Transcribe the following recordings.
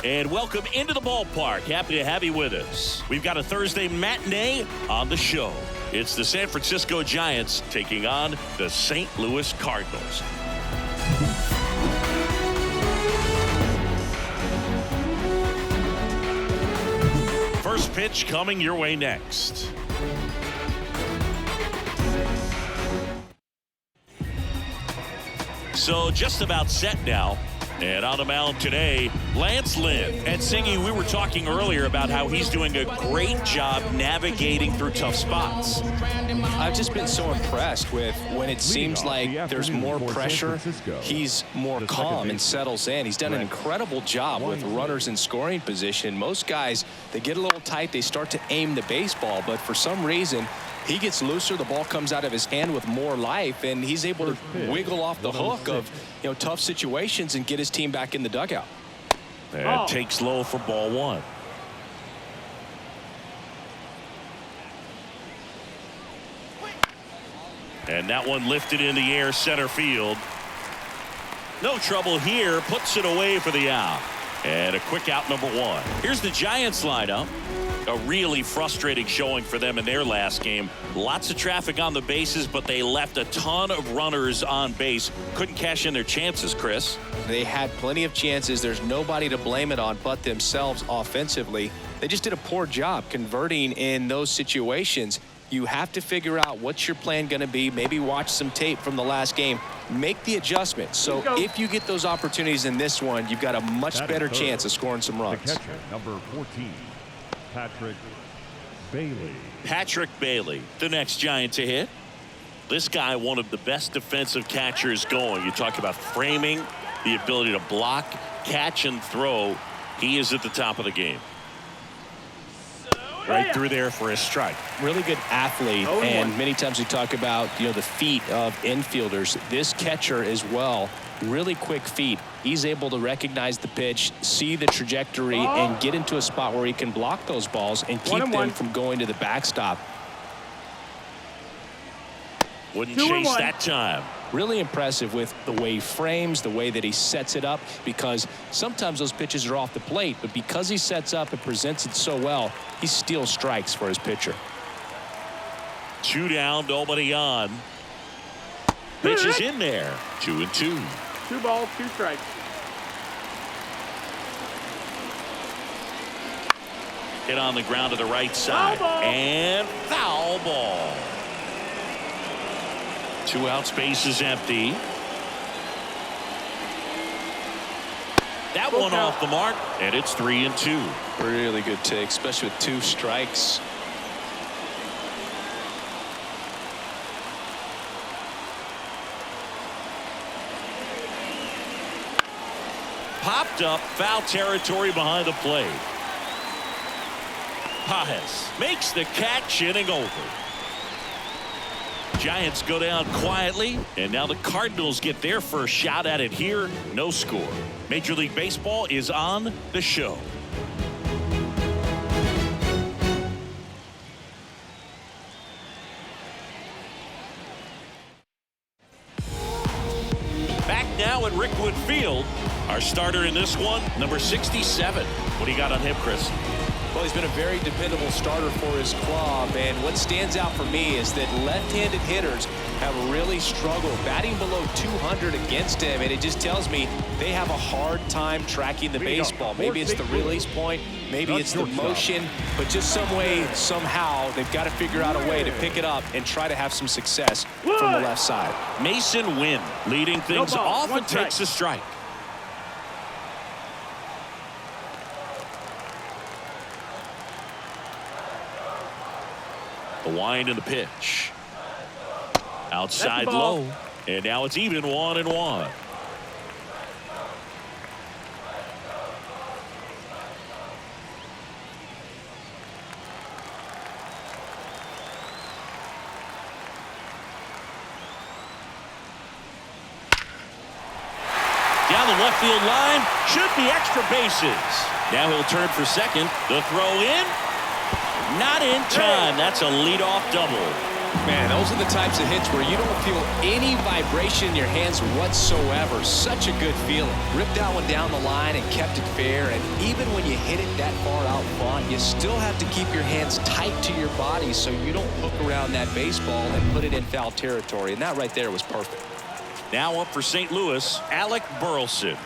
And welcome into the ballpark. Happy to have you with us. We've got a Thursday matinee on the show. It's the San Francisco Giants taking on the St. Louis Cardinals. First pitch coming your way next. So just about set now. And on the mound today, Lynn. And Singy, we were talking earlier about how he's doing a great job navigating through tough spots. I've just been so impressed with when it seems like there's more pressure, he's more calm and settles in. He's done an incredible job with runners in scoring position. Most guys, they get a little tight, they start to aim the baseball, but for some reason, he gets looser, the ball comes out of his hand with more life, and he's able to wiggle off the hook of tough situations and get his team back in the dugout. And takes low for ball one. And that one lifted in the air center field. No trouble here, puts it away for the out. And a quick out number one. Here's the Giants lineup. A really frustrating showing for them in their last game. Lots of traffic on the bases, but they left a ton of runners on base. Couldn't cash in their chances, Chris. They had plenty of chances. There's nobody to blame it on but themselves offensively. They just did a poor job converting in those situations. You have to figure out what's your plan going to be. Maybe watch some tape from the last game. Make the adjustment. So if you get those opportunities in this one, you've got a much better chance of scoring some runs. The catcher, number 14. Patrick Bailey, the next Giant to hit. This guy, one of the best defensive catchers going. You talk about framing, the ability to block, catch, and throw. He is at the top of the game. Right through there for a strike. Really good athlete, and many times we talk about the feet of infielders. This catcher as well, really quick feet. He's able to recognize the pitch, see the trajectory, and get into a spot where he can block those balls and keep them from going to the backstop. Wouldn't chase that time. Really impressive with the way he frames, the way that he sets it up, because sometimes those pitches are off the plate, but because he sets up and presents it so well, he steals strikes for his pitcher. 2 down, nobody on. Pitch is in there. 2-2. 2 balls, 2 strikes. Hit on the ground to the right side. And foul ball. 2 outs, base is empty. That one off the mark, and it's 3-2. Really good take, especially with 2 strikes. Popped up, foul territory behind the plate. Paez makes the catch, inning over. Giants go down quietly, and now the Cardinals get their first shot at it here. No score. Major League Baseball is on the show. Back now at Rickwood Field. Our starter in this one, number 67. What do you got on him, Chris? Well, he's been a very dependable starter for his club, and what stands out for me is that left-handed hitters have really struggled batting below 200 against him, and it just tells me they have a hard time tracking the baseball. Maybe it's the release point, maybe it's the motion, but just some way, somehow, they've got to figure out a way to pick it up and try to have some success from the left side. Mason Winn leading things off and takes a strike. The wind and the pitch. Outside low. And now it's even 1-1. Down the left field line. Should be extra bases. Now he'll turn for second. The throw in. Not in time. That's a leadoff double. Man, those are the types of hits where you don't feel any vibration in your hands whatsoever. Such a good feeling. Ripped that one down the line and kept it fair. And even when you hit it that far out front, you still have to keep your hands tight to your body so you don't hook around that baseball and put it in foul territory. And that right there was perfect. Now up for St. Louis, Alec Burleson.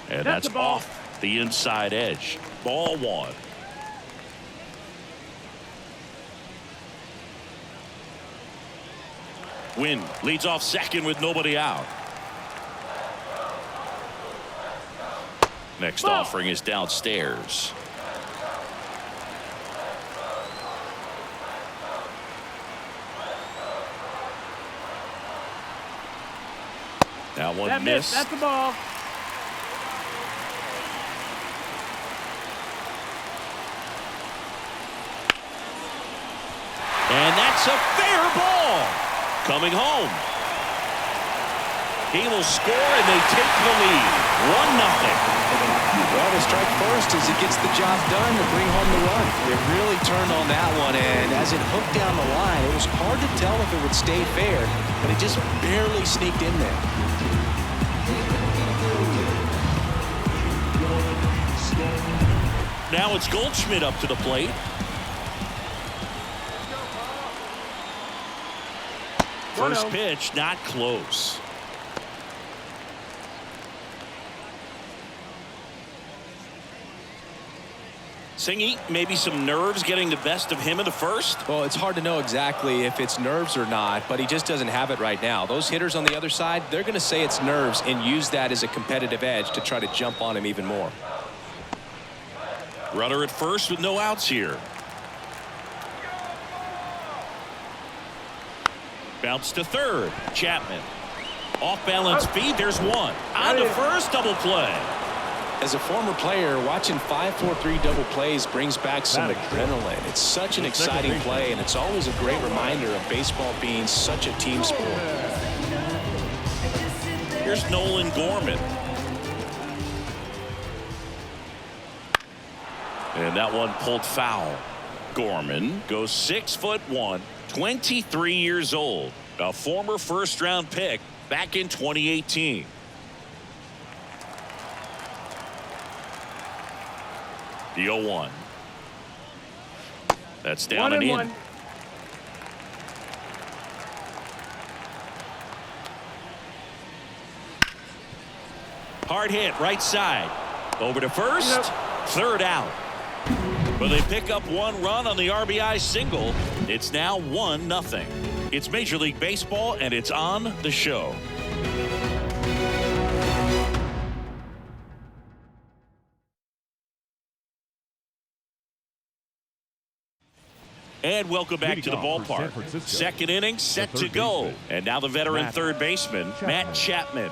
And that's off the inside edge. Ball one. Winn leads off second with nobody out. Next offering is downstairs. That one missed. That's the ball. And that's a fair ball. Coming home. He will score and they take the lead. 1-0. Well, the strike first as it gets the job done to bring home the run. It really turned on that one, and as it hooked down the line, it was hard to tell if it would stay fair, but it just barely sneaked in there. Now it's Goldschmidt up to the plate. First pitch, not close. Singy, maybe some nerves getting the best of him in the first. Well, it's hard to know exactly if it's nerves or not, but he just doesn't have it right now. Those hitters on the other side, they're going to say it's nerves and use that as a competitive edge to try to jump on him even more. Runner at first with no outs here. Bounce to third. Chapman. Off balance feed. There's one. On to first. Double play. As a former player, watching 5-4-3 double plays brings back some adrenaline. It's such an exciting play, and it's always a great reminder of baseball being such a team sport. Here's Nolan Gorman. And that one pulled foul. Gorman goes 6'1", 23 years old, a former first-round pick back in 2018. The 0-1. That's down and in. Hard hit right side. Over to first. Third out. But they pick up one run on the RBI single. It's now 1-0. It's Major League Baseball, and it's on the show. And welcome back to the ballpark. Second inning set to go. And now the veteran third baseman, Matt Chapman.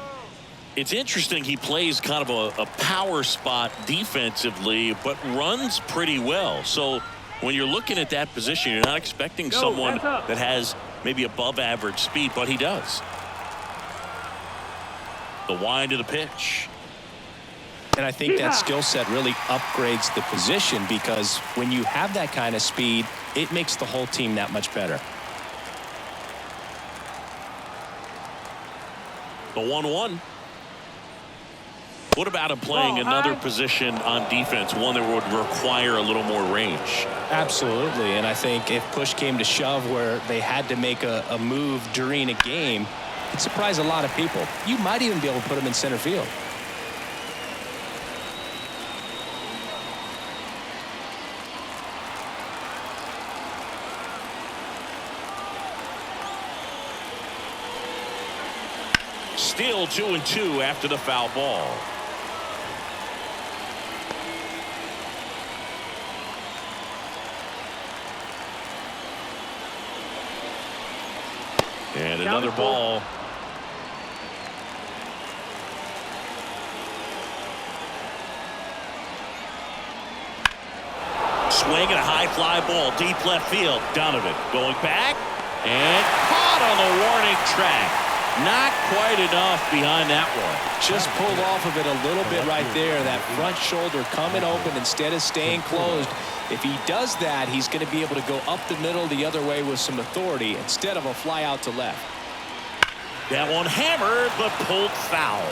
It's interesting, he plays kind of a power spot defensively, but runs pretty well. So when you're looking at that position, you're not expecting someone that has maybe above average speed, but he does. The wind of the pitch. And I think that skill set really upgrades the position, because when you have that kind of speed, it makes the whole team that much better. The 1-1. What about him playing another position on defense, one that would require a little more range? Absolutely, and I think if push came to shove where they had to make a move during a game, it'd surprise a lot of people. You might even be able to put him in center field. Still 2-2 after the foul ball. And another ball. Swing and a high fly ball, deep left field. Donovan going back and caught on the warning track. Not quite enough behind that one. Just pulled off of it a little bit right there. That front shoulder coming open instead of staying closed. If he does that, he's going to be able to go up the middle the other way with some authority instead of a fly out to left. That one hammered but pulled foul.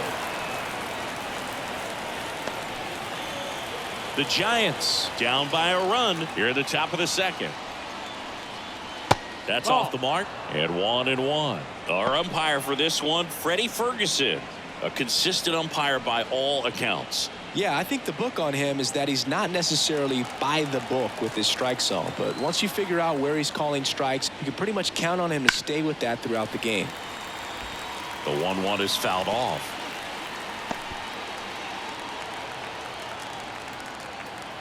The Giants down by a run here at the top of the second. That's off the mark, and 1-1. Our umpire for this one, Freddie Ferguson, a consistent umpire by all accounts. Yeah, I think the book on him is that he's not necessarily by the book with his strike zone, but once you figure out where he's calling strikes, you can pretty much count on him to stay with that throughout the game. The 1-1 is fouled off.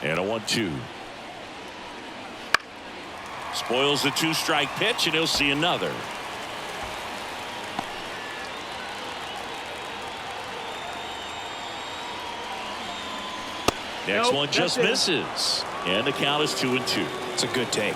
And a 1-2. Spoils the 2-strike pitch, and he'll see another. Next one just misses. And the count is 2-2. It's a good take.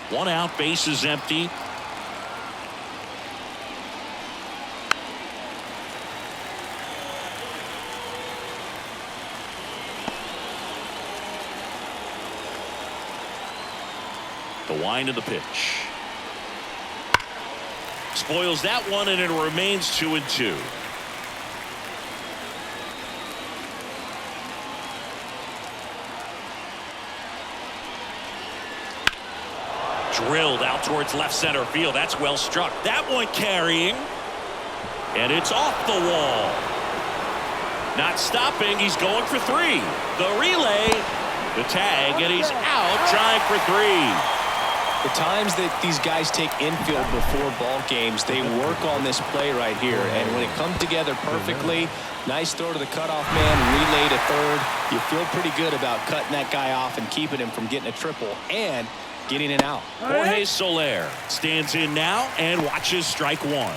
One out, base is empty. The wind of the pitch. Spoils that one, and it remains 2-2. Drilled out towards left center field. That's well struck. That one carrying. And it's off the wall. Not stopping. He's going for 3. The relay. The tag. And he's out trying for 3. The times that these guys take infield before ball games, they work on this play right here. And when it comes together perfectly, nice throw to the cutoff man, relay to third. You feel pretty good about cutting that guy off and keeping him from getting a triple and getting it out. Jorge Soler stands in now and watches strike one.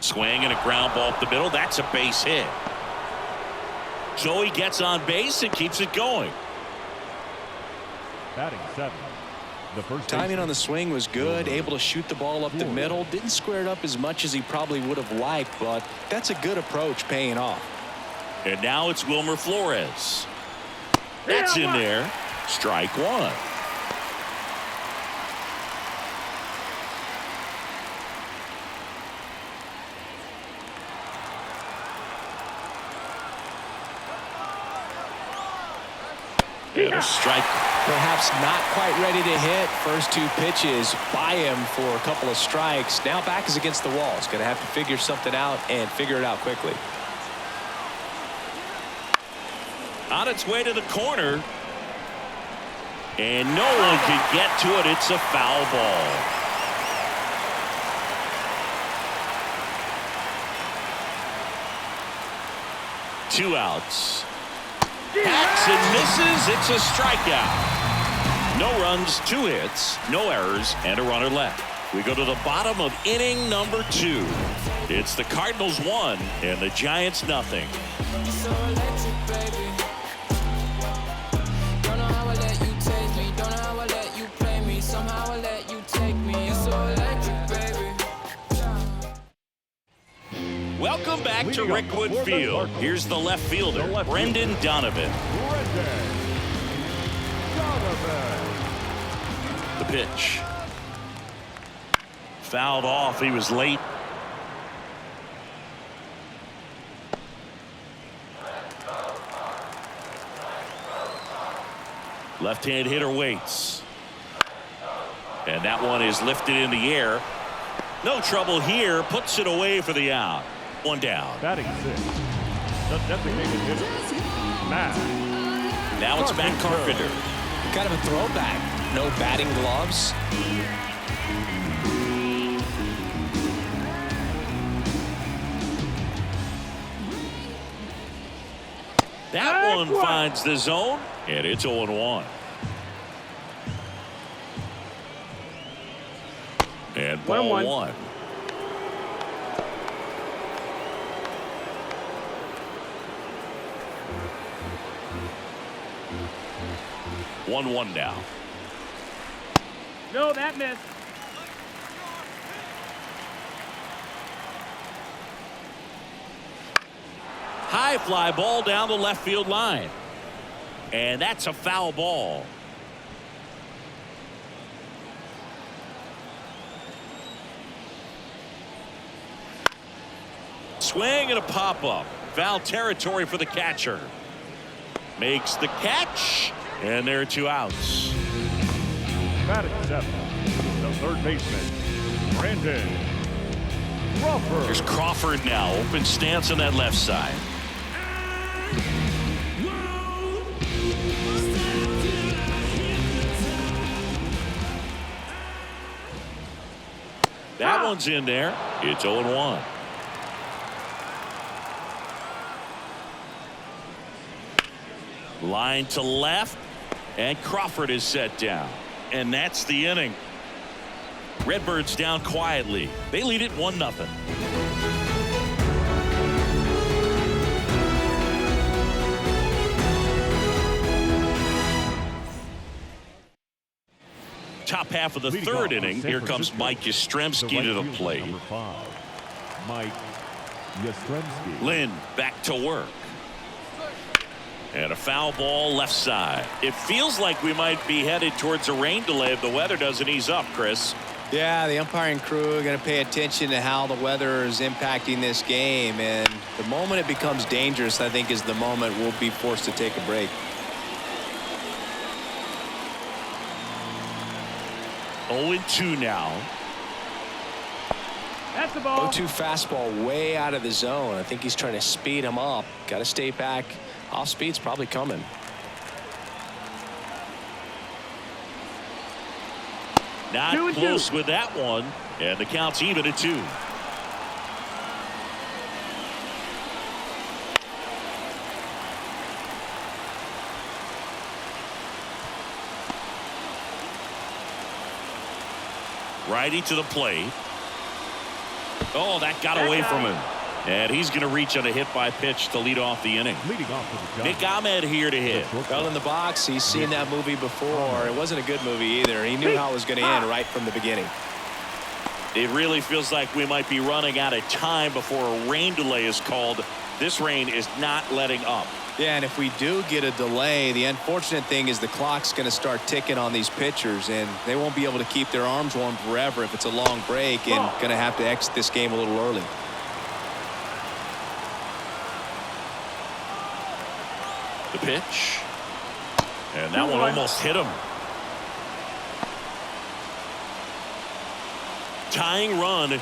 Swing and a ground ball up the middle. That's a base hit. So he gets on base and keeps it going. Batting 7. The first timing on the swing was good, able to shoot the ball up the middle. Didn't square it up as much as he probably would have liked, but that's a good approach paying off. And now it's Wilmer Flores. That's in there. Strike one. And a strike. Perhaps not quite ready to hit. First 2 pitches by him for a couple of strikes. Now back is against the wall. He's going to have to figure something out and figure it out quickly. On its way to the corner. And no one can get to it. It's a foul ball. Two outs. Hacks and misses. It's a strikeout. No runs, 2 hits, no errors, and a runner left. We go to the bottom of inning number 2. It's the Cardinals 1 and the Giants nothing. So electric, baby. back to Rickwood Field. Here's the left fielder, Brendan Donovan. The pitch. Fouled off. He was late. Left-hand hitter waits. And that one is lifted in the air. No trouble here. Puts it away for the out. One down. Batting six. The designated hitter, Matt. Now it's Matt Carpenter. Kind of a throwback. No batting gloves. That one finds the zone, and it's 0-1. And ball 1. One now. No, that missed. High fly ball down the left field line. And that's a foul ball. Swing and a pop-up. Foul territory for the catcher. Makes the catch. And there are 2 outs. Batting seven. The third baseman, Brandon Crawford. Here's Crawford now. Open stance on that left side. That one's in there. It's 0-1. Line to left. And Crawford is set down. And that's the inning. Redbirds down quietly. They lead it 1-0. Top half of the third inning. Here comes Mike Yastrzemski to the plate. Number 5, Mike Yastrzemski. Lynn back to work. And a foul ball left side. It feels like we might be headed towards a rain delay if the weather doesn't ease up, Chris. Yeah, the umpiring crew are going to pay attention to how the weather is impacting this game. And the moment it becomes dangerous, I think, is the moment we'll be forced to take a break. Oh, 0-2 now. That's the ball. 0-2 fastball way out of the zone. I think he's trying to speed him up. Got to stay back. Off speed's probably coming. Not close with that one. And the count's even at 2. Righty to the plate. Oh, that got away from him. And he's going to reach on a hit by pitch to lead off the inning. Leading off for the Nick Ahmed here to hit. Well in the box. He's seen that movie before. It wasn't a good movie either. He knew how it was going to end right from the beginning. It really feels like we might be running out of time before a rain delay is called. This rain is not letting up. Yeah, and if we do get a delay, the unfortunate thing is the clock's going to start ticking on these pitchers, and they won't be able to keep their arms warm forever if it's a long break, and going to have to exit this game a little early. The pitch. And that one almost hit him. Tying run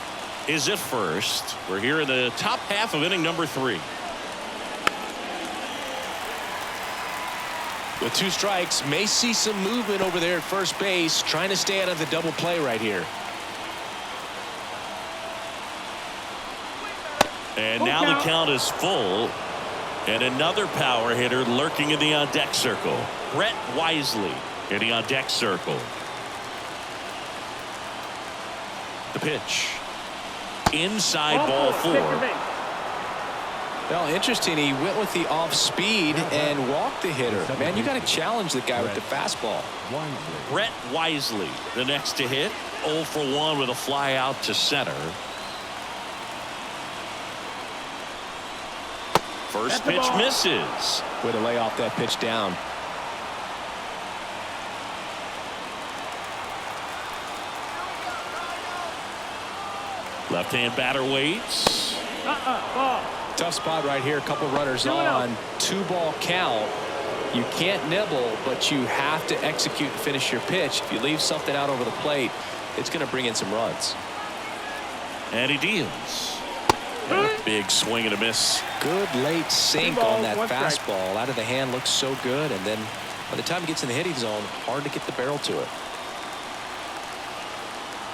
is at first. We're here in the top half of inning number 3. With 2 strikes, may see some movement over there at first base, trying to stay out of the double play right here. And now the count is full. And another power hitter lurking in the on-deck circle. Brett Wisely in the on-deck circle. The pitch. Inside ball 4. Well, interesting. He went with the off speed and walked the hitter. Man, you got to challenge the guy with the fastball. Brett Wisely, the next to hit. 0 for 1 with a fly out to center. First pitch misses. Way to lay off that pitch down. Left-hand batter waits. Tough spot right here. A couple runners on. 2-ball count. You can't nibble, but you have to execute and finish your pitch. If you leave something out over the plate, it's going to bring in some runs. And he deals. And a big swing and a miss. Good late sink on that fastball. Out of the hand, looks so good. And then by the time it gets in the hitting zone, hard to get the barrel to it.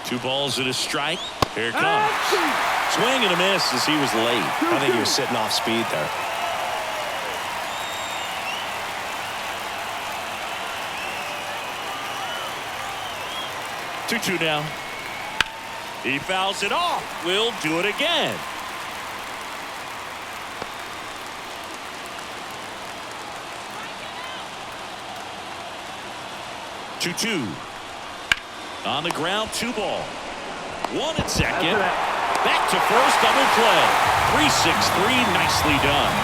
2 balls and a strike. Here it comes. Swing and a miss as he was late. I think he was sitting off speed there. 2-2 now. He fouls it off. We'll do it again. 2-2. On the ground, 2 ball. 1 at second. Back to first, double play. 3-6-3, nicely done.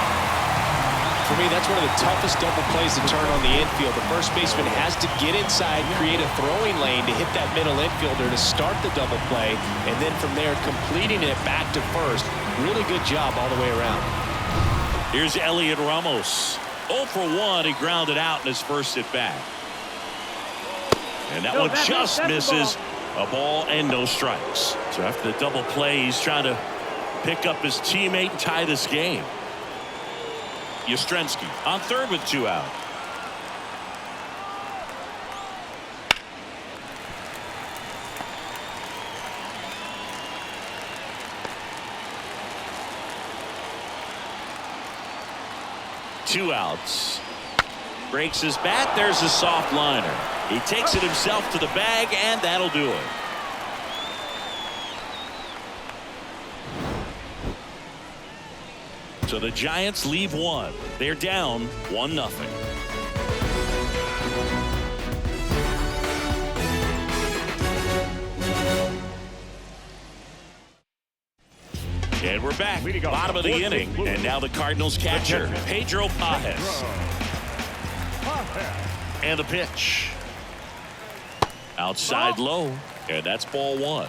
For me, that's one of the toughest double plays to turn on the infield. The first baseman has to get inside, create a throwing lane to hit that middle infielder to start the double play, and then from there completing it back to first. Really good job all the way around. Here's Elliot Ramos. 0 for 1. He grounded out in his first at bat. And that one just misses. A ball and no strikes. So after the double play, he's trying to pick up his teammate and tie this game. Yastrzemski on third with 2 out. Two outs. Breaks his bat. There's a soft liner. He takes it himself to the bag, and that'll do it. So the Giants leave 1. They're down 1-0. And we're back. Bottom of the inning. And now the Cardinals catcher, Pedro Pajes. And the pitch. Outside low. And that's ball 1.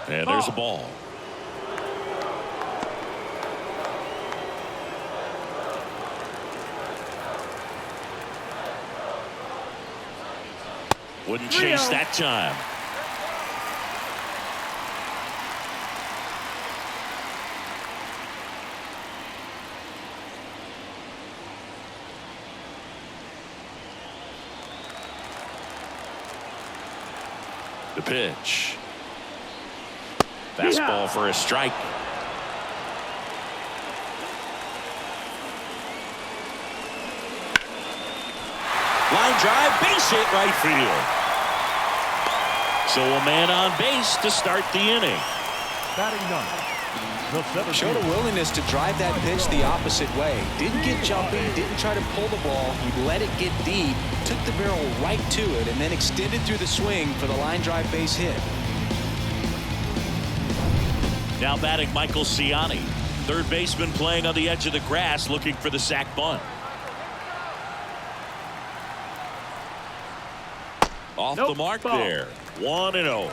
And there's a ball. Wouldn't chase that time. The pitch. Fastball for a strike. Line drive, base hit right field. So a man on base to start the inning. Batting 9. Showed a willingness to drive that pitch the opposite way. Didn't get jumpy, didn't try to pull the ball. He let it get deep, took the barrel right to it, and then extended through the swing for the line drive base hit. Now batting Michael Ciani. Third baseman playing on the edge of the grass looking for the sac bunt. Off the mark there. 1-0.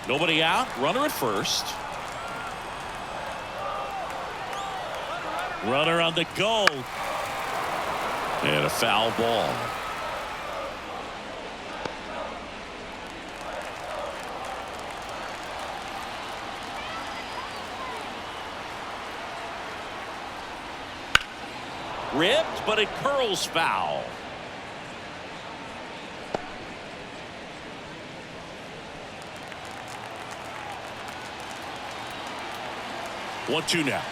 Nobody out. Runner at first. Runner on the go. And a foul ball. Ripped, but it curls foul. One, 2 now.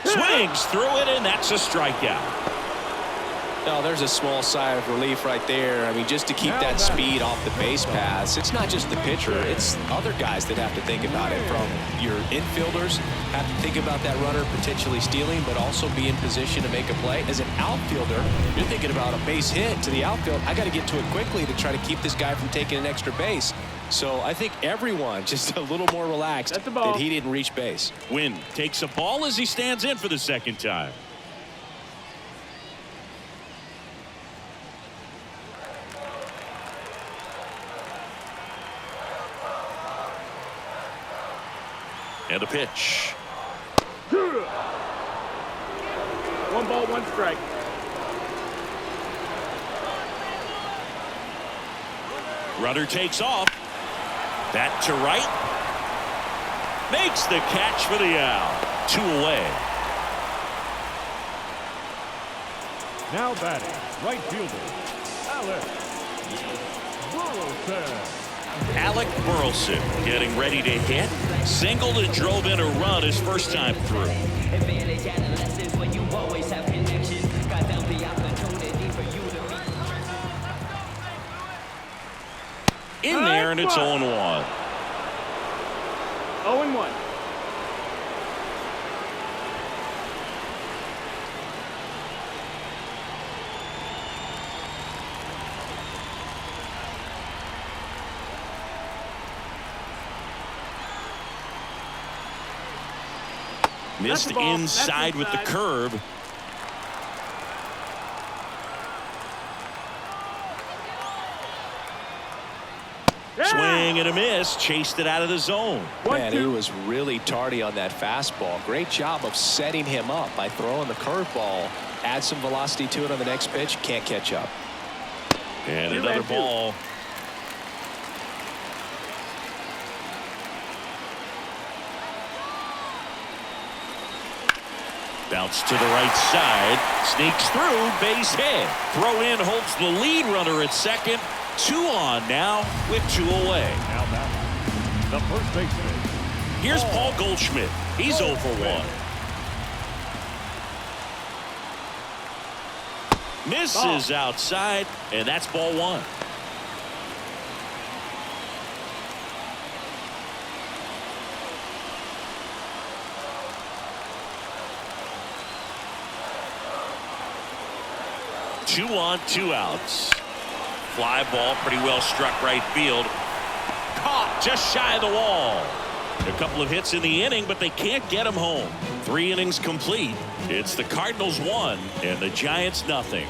Swings through it, and that's a strikeout. No, there's a small sigh of relief right there. I mean, just to keep that speed off the base paths. It's not just the pitcher. It's other guys that have to think about it. From your infielders have to think about that runner potentially stealing, but also be in position to make a play. As an outfielder, you're thinking about a base hit to the outfield. I got to get to it quickly to try to keep this guy from taking an extra base. So I think everyone just a little more relaxed that he didn't reach base. Winn takes a ball as he stands in for the second time. And a pitch. 1 ball, 1 strike. Runner takes off. That to right. Makes the catch for the out. 2 away. Now batting, right fielder, Alec Burleson getting ready to hit. Singled and drove in a run his first time through. In there, and it's 0-1. 0-1. Missed inside with the curve. Swing and a miss. Chased it out of the zone. Man, he was really tardy on that fastball. Great job of setting him up by throwing the curveball. Add some velocity to it on the next pitch. Can't catch up. And another ball. Bounce to the right side. Sneaks through. Base hit. Throw in holds the lead runner at second. 2 on now with 2 away. Now back, the first baseman. Here's Paul Goldschmidt. He's 0 for 1. Misses outside, and that's ball 1. Two on, 2 outs. Fly ball pretty well struck right field. Caught just shy of the wall. A couple of hits in the inning, but they can't get him home. 3 innings complete. It's the Cardinals 1 and the Giants nothing.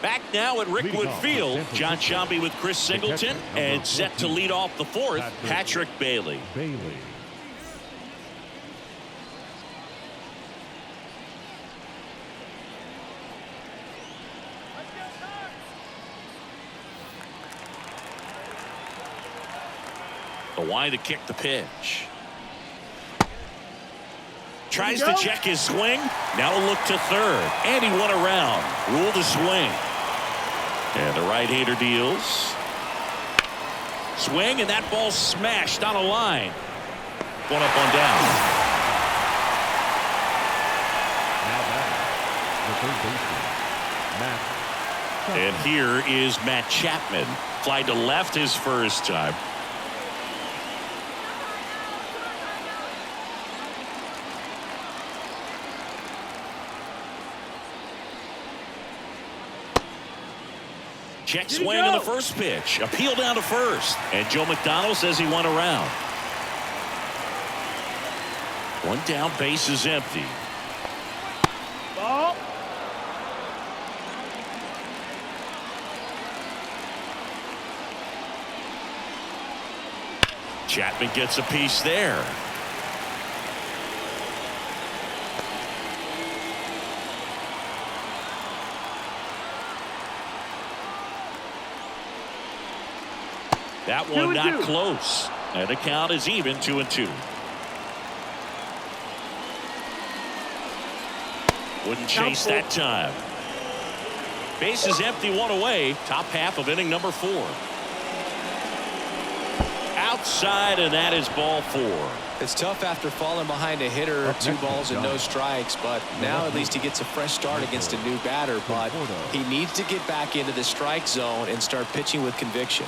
Back now at Rickwood Field, John Shambi with Chris Singleton, and set to lead off the 4th, Patrick Bailey. The wide to kick the pitch. Tries to check his swing. Now a look to third. And he won around. Ruled a swing. And the right-hander deals. Swing, and that ball smashed on a line. 1 up, 1 down. Now back, the third baseman, Matt. And here is Matt Chapman. Fly to left his first time. Check swing in the first pitch. Appeal down to first. And Joe McDonald says he won around. 1 down, base is empty. Ball. Chapman gets a piece there. That one not close. And the count is even 2-2. Wouldn't chase that time. Base is empty, 1 away. Top half of inning number 4. left side, and that is ball 4. It's tough after falling behind a hitter, 2 balls and no strikes, but now at least he gets a fresh start against a new batter. But he needs to get back into the strike zone and start pitching with conviction.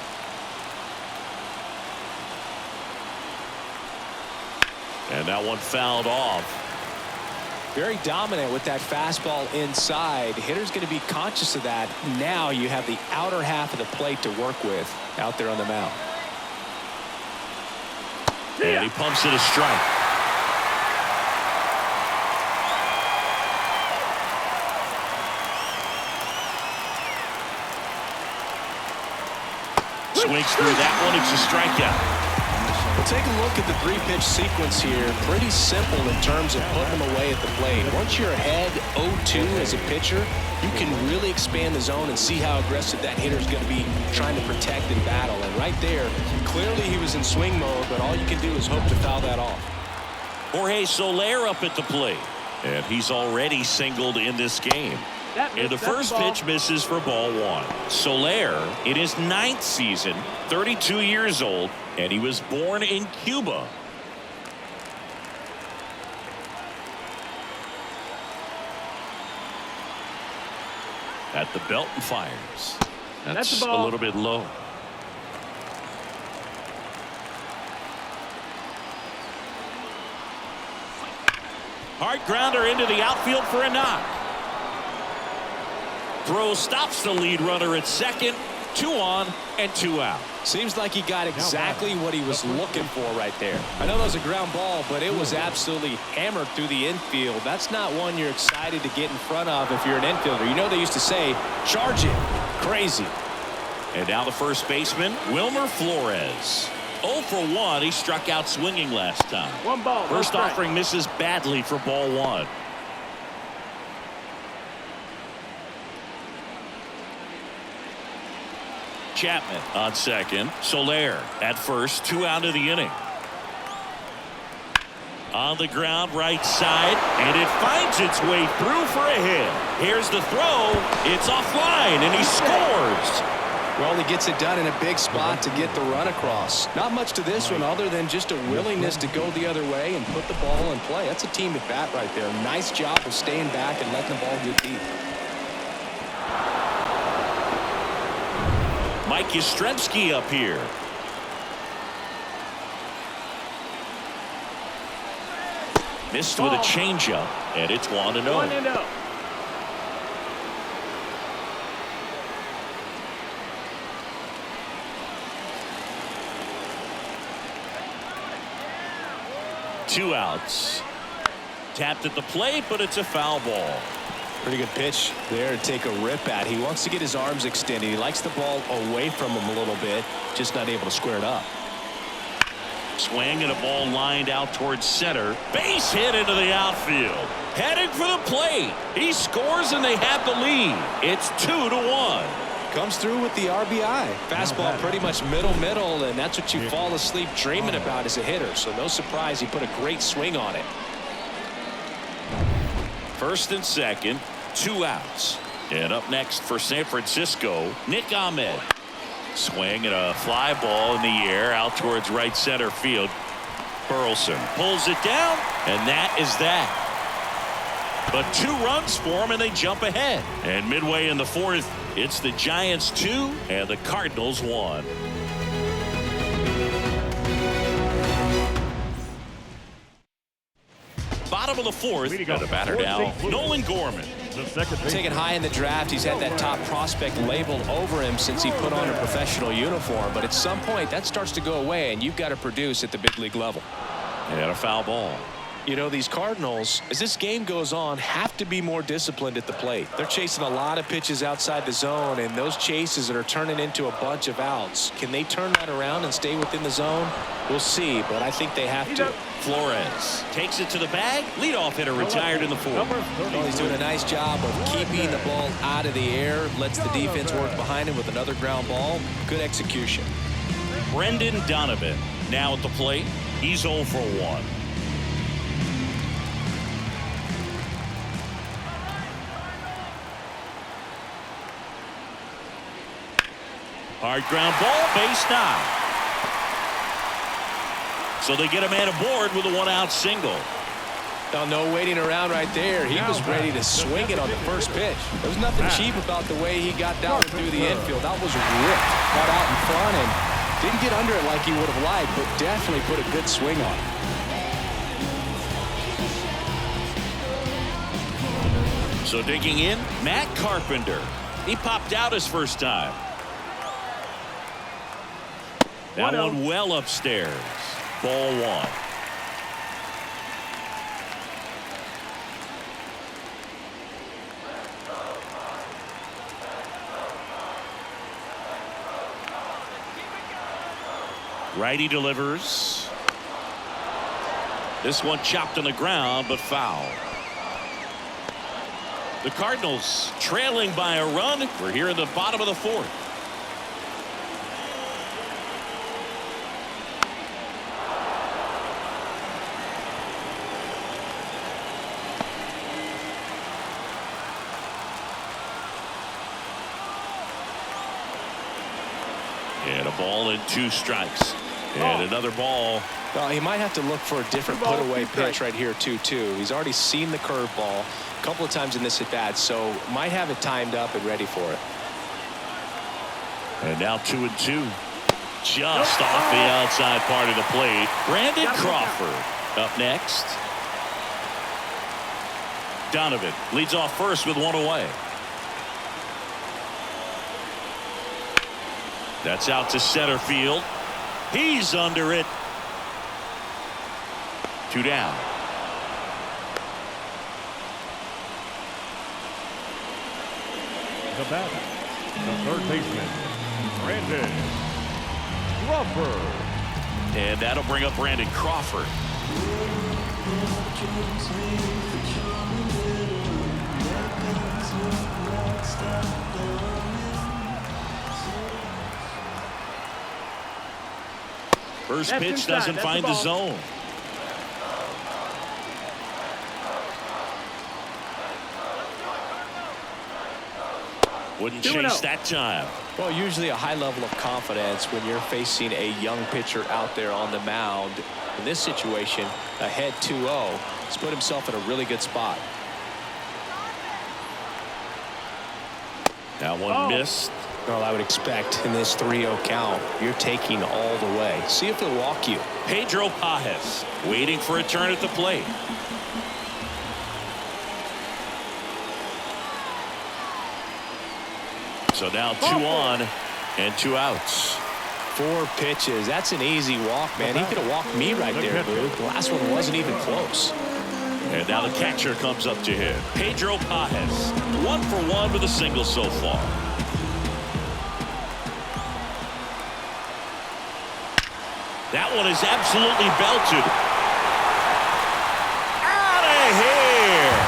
And that one fouled off. Very dominant with that fastball inside. Hitter's going to be conscious of that. Now you have the outer half of the plate to work with out there on the mound. And he pumps it a strike. Swings through that one. It's a strikeout. Well, take a look at the 3-pitch sequence here. Pretty simple in terms of putting them away at the plate. Once you're ahead 0-2 as a pitcher, you can really expand the zone and see how aggressive that hitter's going to be trying to protect and battle. And right there, clearly he was in swing mode, but all you can do is hope to foul that off. Jorge Soler up at the plate. And he's already singled in this game. And the first pitch misses for ball 1. Soler in his 9th season, 32 years old, and he was born in Cuba. At the belt and fires. That's a little bit low. Hard grounder into the outfield for a knock. Throw stops the lead runner at second. 2 on and 2 out. Seems like he got exactly what he was looking for right there. I know that was a ground ball, but it was absolutely hammered through the infield. That's not one you're excited to get in front of if you're an infielder. You know they used to say, charge it. Crazy. And now the first baseman, Wilmer Flores. 0 for 1. He struck out swinging last time. 1 ball. First offering misses badly for ball 1. Chapman on second. Soler at first. 2 out of the inning. On the ground, right side, and it finds its way through for a hit. Here's the throw. It's offline, and he scores. Well, he gets it done in a big spot to get the run across. Not much to this one other than just a willingness to go the other way and put the ball in play. That's a team at bat right there. Nice job of staying back and letting the ball get deep. Mike Yastrzemski up here. Missed with a changeup, and it's 1-0. 1-0. Two outs. Tapped at the plate, but it's a foul ball. Pretty good pitch there to take a rip at. He wants to get his arms extended. He likes the ball away from him a little bit, just not able to square it up. Swing and a ball lined out towards center. Base hit into the outfield. Heading for the plate. He scores and they have the lead. It's 2-1. Comes through with the RBI. Fastball pretty much middle, and that's what you fall asleep dreaming about as a hitter. So no surprise he put a great swing on it. First and second, 2 outs. And up next for San Francisco, Nick Ahmed. Swing and a fly ball in the air out towards right center field. Burleson pulls it down, and that is that. But 2 runs for him, and they jump ahead. And midway in the 4th, it's the Giants 2 and the Cardinals 1. Bottom of the 4th, and a batter now, Nolan Gorman. Taken high in the draft, he's had that top prospect labeled over him since he put on a professional uniform. But at some point, that starts to go away, and you've got to produce at the big league level. And a foul ball. You know, these Cardinals, as this game goes on, have to be more disciplined at the plate. They're chasing a lot of pitches outside the zone, and those chases that are turning into a bunch of outs. Can they turn that around and stay within the zone? We'll see, but I think they have to. Flores takes it to the bag. Leadoff hitter retired in the 4th. Well, he's doing a nice job of keeping the ball out of the air. Lets the defense work behind him with another ground ball. Good execution. Brendan Donovan now at the plate. He's 0 for 1. Hard ground ball, base knock. So they get a man aboard with a 1-out single. Now, no waiting around right there. He was ready to swing it on the first pitch. There was nothing cheap about the way he got down through the infield. That was ripped. Got out in front and didn't get under it like he would have liked, but definitely put a good swing on it. So digging in, Matt Carpenter. He popped out his first time. That one well upstairs. Ball 1. Righty delivers. This one chopped on the ground, but foul. The Cardinals trailing by a run. We're here in the bottom of the 4th. And a ball and 2 strikes. And another ball. Well, he might have to look for a different put-away pitch right here, too. He's already seen the curveball a couple of times in this at-bat, so might have it timed up and ready for it. And now 2-2. Just off the outside part of the plate. Brandon Crawford up next. Donovan leads off first with 1 away. That's out to center field. He's under it. 2 down. The batter, the third baseman, Brandon Crawford. And that'll bring up Brandon Crawford. First pitch doesn't find the zone. Wouldn't chase that time. Well, usually a high level of confidence when you're facing a young pitcher out there on the mound. In this situation, ahead 2-0, he's put himself in a really good spot. That one missed. Well, I would expect in this 3-0 count, you're taking all the way. See if he'll walk you. Pedro Pajes waiting for a turn at the plate. So now 2 on and 2 outs. 4 pitches. That's an easy walk, man. He could have walked me right there, Boo. The last one wasn't even close. And now the catcher comes up to him. Pedro Pajes, 1 for 1 with a single so far. That one is absolutely belted. Out of here.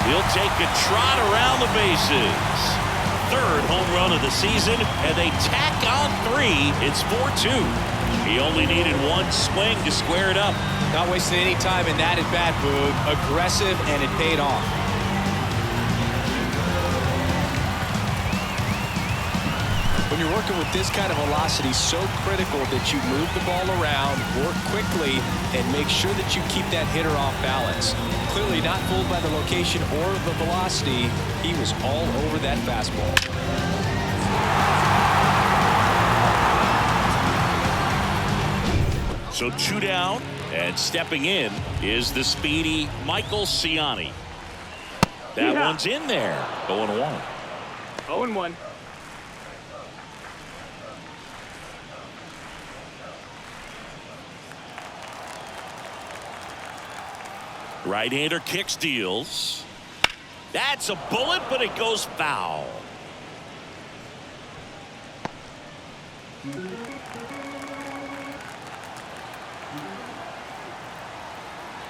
He'll take a trot around the bases. 3rd home run of the season, and they tack on 3. It's 4-2. He only needed 1 swing to square it up. Not wasting any time in that at-bat, Boog. Aggressive, and it paid off. When you're working with this kind of velocity, so critical that you move the ball around, work quickly, and make sure that you keep that hitter off balance. Clearly not fooled by the location or the velocity. He was all over that fastball. So 2 down, and stepping in is the speedy Michael Ciani. That one's in there. 0-1. 0-1. Right-hander kicks, deals. That's a bullet, but it goes foul.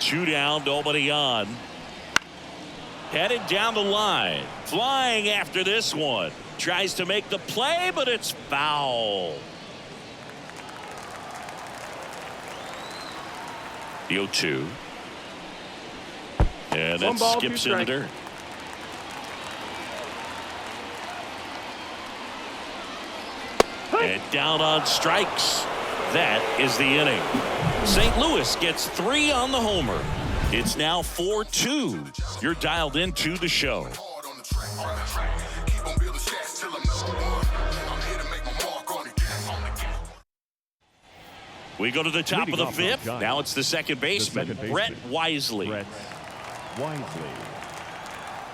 Two down, nobody on. Headed down the line. Flying after this one. Tries to make the play, but it's foul. The 0-2. And then skips in the dirt. And down on strikes. That is the inning. St. Louis gets 3 on the homer. It's now 4-2. You're dialed into the show. We go to the top of the 5th. Now it's the second baseman, Brett Wisely.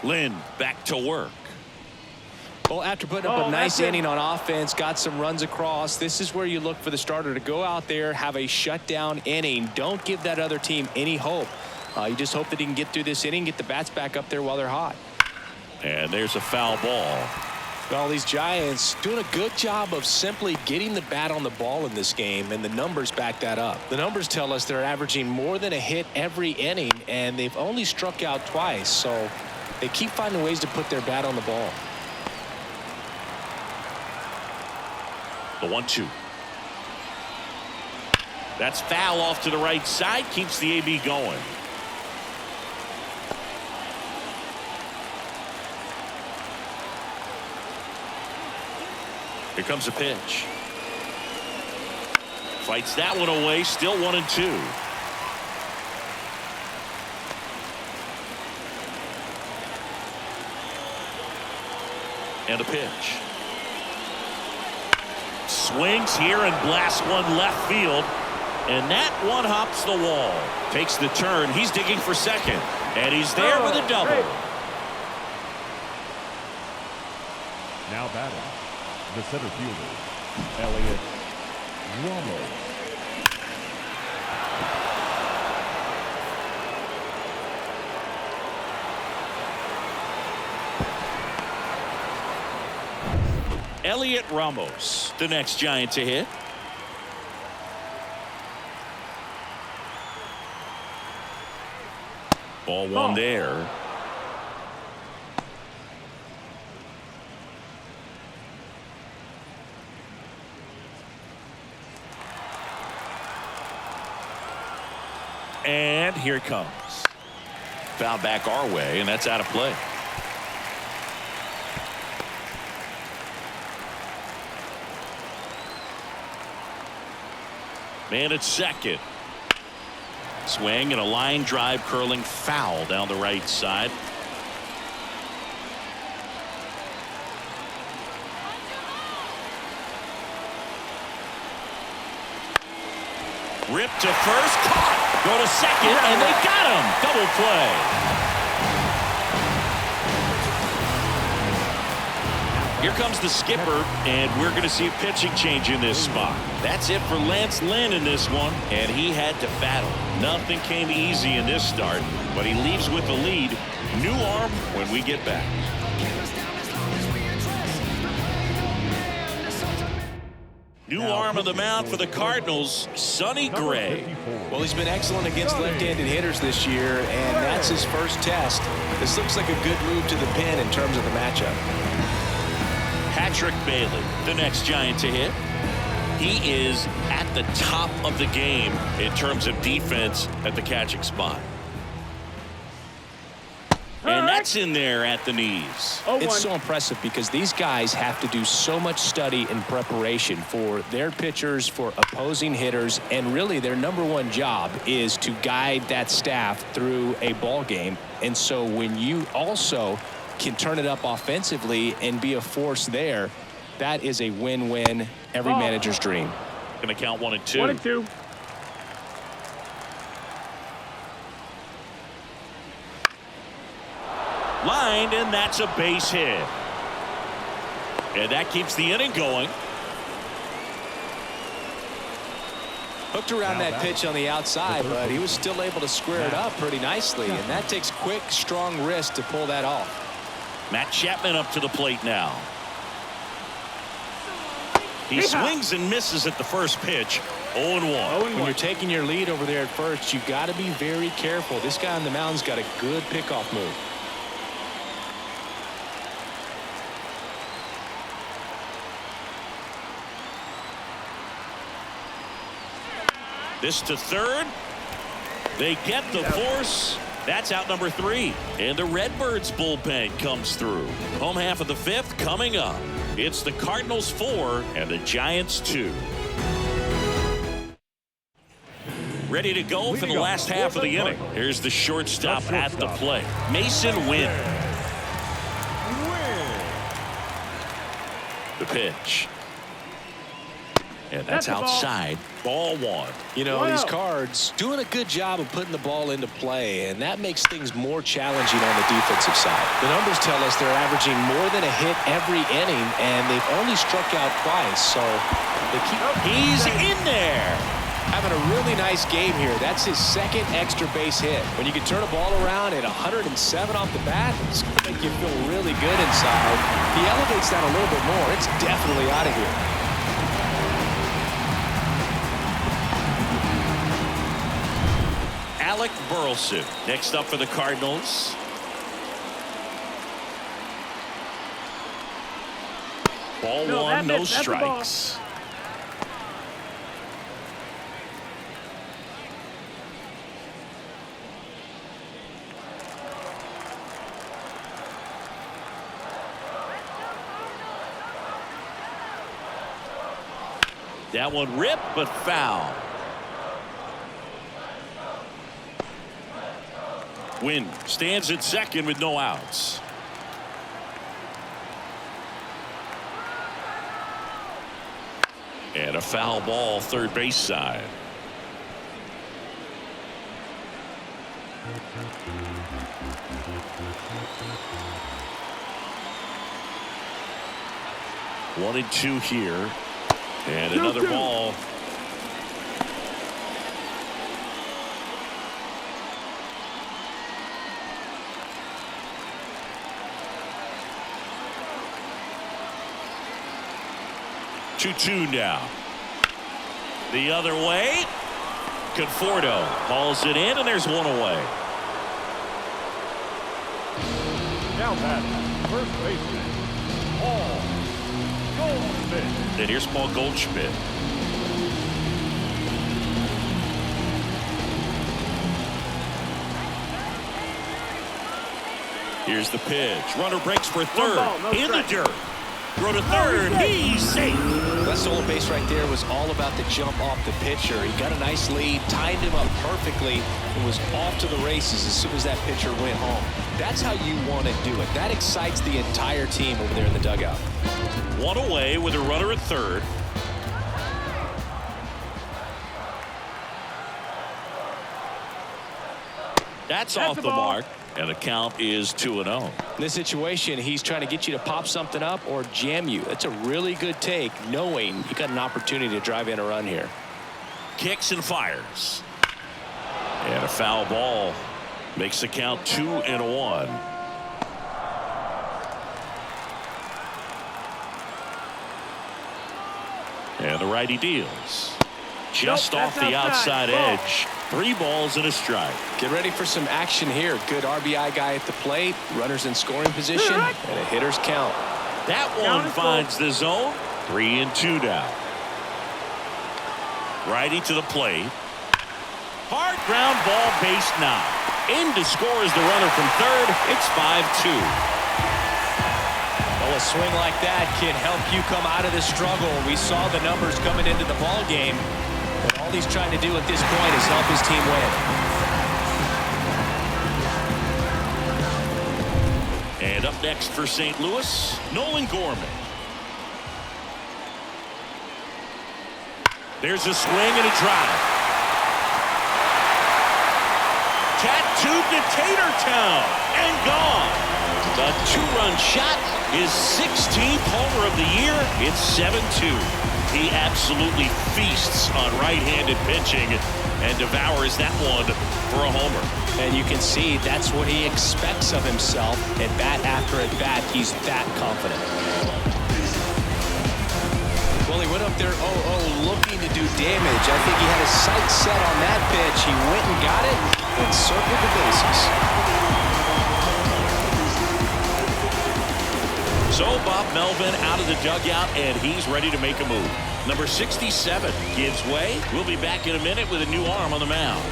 Lynn back to work. Well, after putting up a nice inning on offense, got some runs across, this is where you look for the starter to go out there, have a shutdown inning. Don't give that other team any hope. You just hope that he can get through this inning, get the bats back up there while they're hot. And there's a foul ball. Well, these Giants doing a good job of simply getting the bat on the ball in this game, and the numbers back that up. The numbers tell us they're averaging more than a hit every inning, and they've only struck out twice, so they keep finding ways to put their bat on the ball. The 1-2. That's foul off to the right side. Keeps the AB going. Here comes a pitch. Fights that one away. Still 1-2. And a pitch. Swings here and blasts one left field. And that one hops the wall. Takes the turn. He's digging for second. And he's there with a double. Now batting, the center fielder, Elliott Ramos. Elliott Ramos, the next Giant to hit. Ball one there. And here it comes. Foul back our way, and that's out of play. Man at second. Swing and a line drive curling foul down the right side. Rip to first, caught. Go to second, and they got him. Double play. Here comes the skipper, and we're going to see a pitching change in this spot. That's it for Lance Lynn in this one, and he had to battle. Nothing came easy in this start, but he leaves with the lead. New arm when we get back. New arm on the mound for the Cardinals, Sonny Gray. Well, he's been excellent against left-handed hitters this year, and that's his first test. This looks like a good move to the pin in terms of the matchup. Patrick Bailey, the next Giant to hit. He is at the top of the game in terms of defense at the catching spot. And that's in there at the knees. It's so impressive because these guys have to do so much study and preparation for their pitchers, for opposing hitters, and really their number one job is to guide that staff through a ball game. And so when you also can turn it up offensively and be a force there, that is a win-win, every manager's dream. Going to count 1 and 2. 1 and 2. Lined, and that's a base hit. And that keeps the inning going. Hooked around that pitch on the outside, but he was still able to square it up pretty nicely, and that takes quick, strong wrist to pull that off. Matt Chapman up to the plate now. He swings and misses at the first pitch. 0-1. When you're taking your lead over there at first, you've got to be very careful. This guy on the mound's got a good pickoff move. This to third. They get the force. That's out number 3. And the Redbirds bullpen comes through. Home half of the 5th coming up. It's the Cardinals 4 and the Giants 2. Ready to go for the last half of the inning. Here's the shortstop at the plate, Mason Winn. The pitch. And that's outside. Ball one. You know, these Cards doing a good job of putting the ball into play, and that makes things more challenging on the defensive side. The numbers tell us they're averaging more than a hit every inning, and they've only struck out twice, so they keep. He's in there. Having a really nice game here. That's his second extra base hit. When you can turn a ball around at 107 off the bat, it's going to make you feel really good inside. He elevates that a little bit more. It's definitely out of here. Alec Burleson next up for the Cardinals. Ball one, no strikes. That one ripped, but foul. Winn stands at second with no outs. And a foul ball third base side. One and two here. And another ball. Two now. The other way. Conforto hauls it in, and there's one away. Now back, first baseman, Paul Goldschmidt. And here's Paul Goldschmidt. Here's the pitch. Runner breaks for third. In the dirt. Throw to third. He's safe. That stolen base right there was all about the jump off the pitcher. He got a nice lead, timed him up perfectly, and was off to the races as soon as that pitcher went home. That's how you want to do it. That excites the entire team over there in the dugout. One away with a runner at third. That's off the mark. And the count is 2-0. In this situation, he's trying to get you to pop something up or jam you. That's a really good take, knowing you got an opportunity to drive in a run here. Kicks and fires. And a foul ball makes the count 2-1. And the righty deals. Just off the outside edge. 3 balls and a strike. Get ready for some action here. Good RBI guy at the plate. Runners in scoring position. And a hitter's count. That one finds the zone. 3-2 now. Righty to the plate. Hard ground ball, base knock. In to score is the runner from third. It's 5-2. Well, a swing like that can help you come out of the struggle. We saw the numbers coming into the ball game. But all he's trying to do at this point is help his team win. And up next for St. Louis, Nolan Gorman. There's a swing and a drive. Tattooed to Tatertown and gone. The 2-run shot, his 16th homer of the year. It's 7-2. He absolutely feasts on right-handed pitching and devours that one for a homer. And you can see that's what he expects of himself. At bat after at bat, he's that confident. Well, he went up there 0-0 looking to do damage. I think he had his sights set on that pitch. He went and got it and circled the bases. So Bob Melvin out of the dugout, and he's ready to make a move. Number 67 gives way. We'll be back in a minute with a new arm on the mound.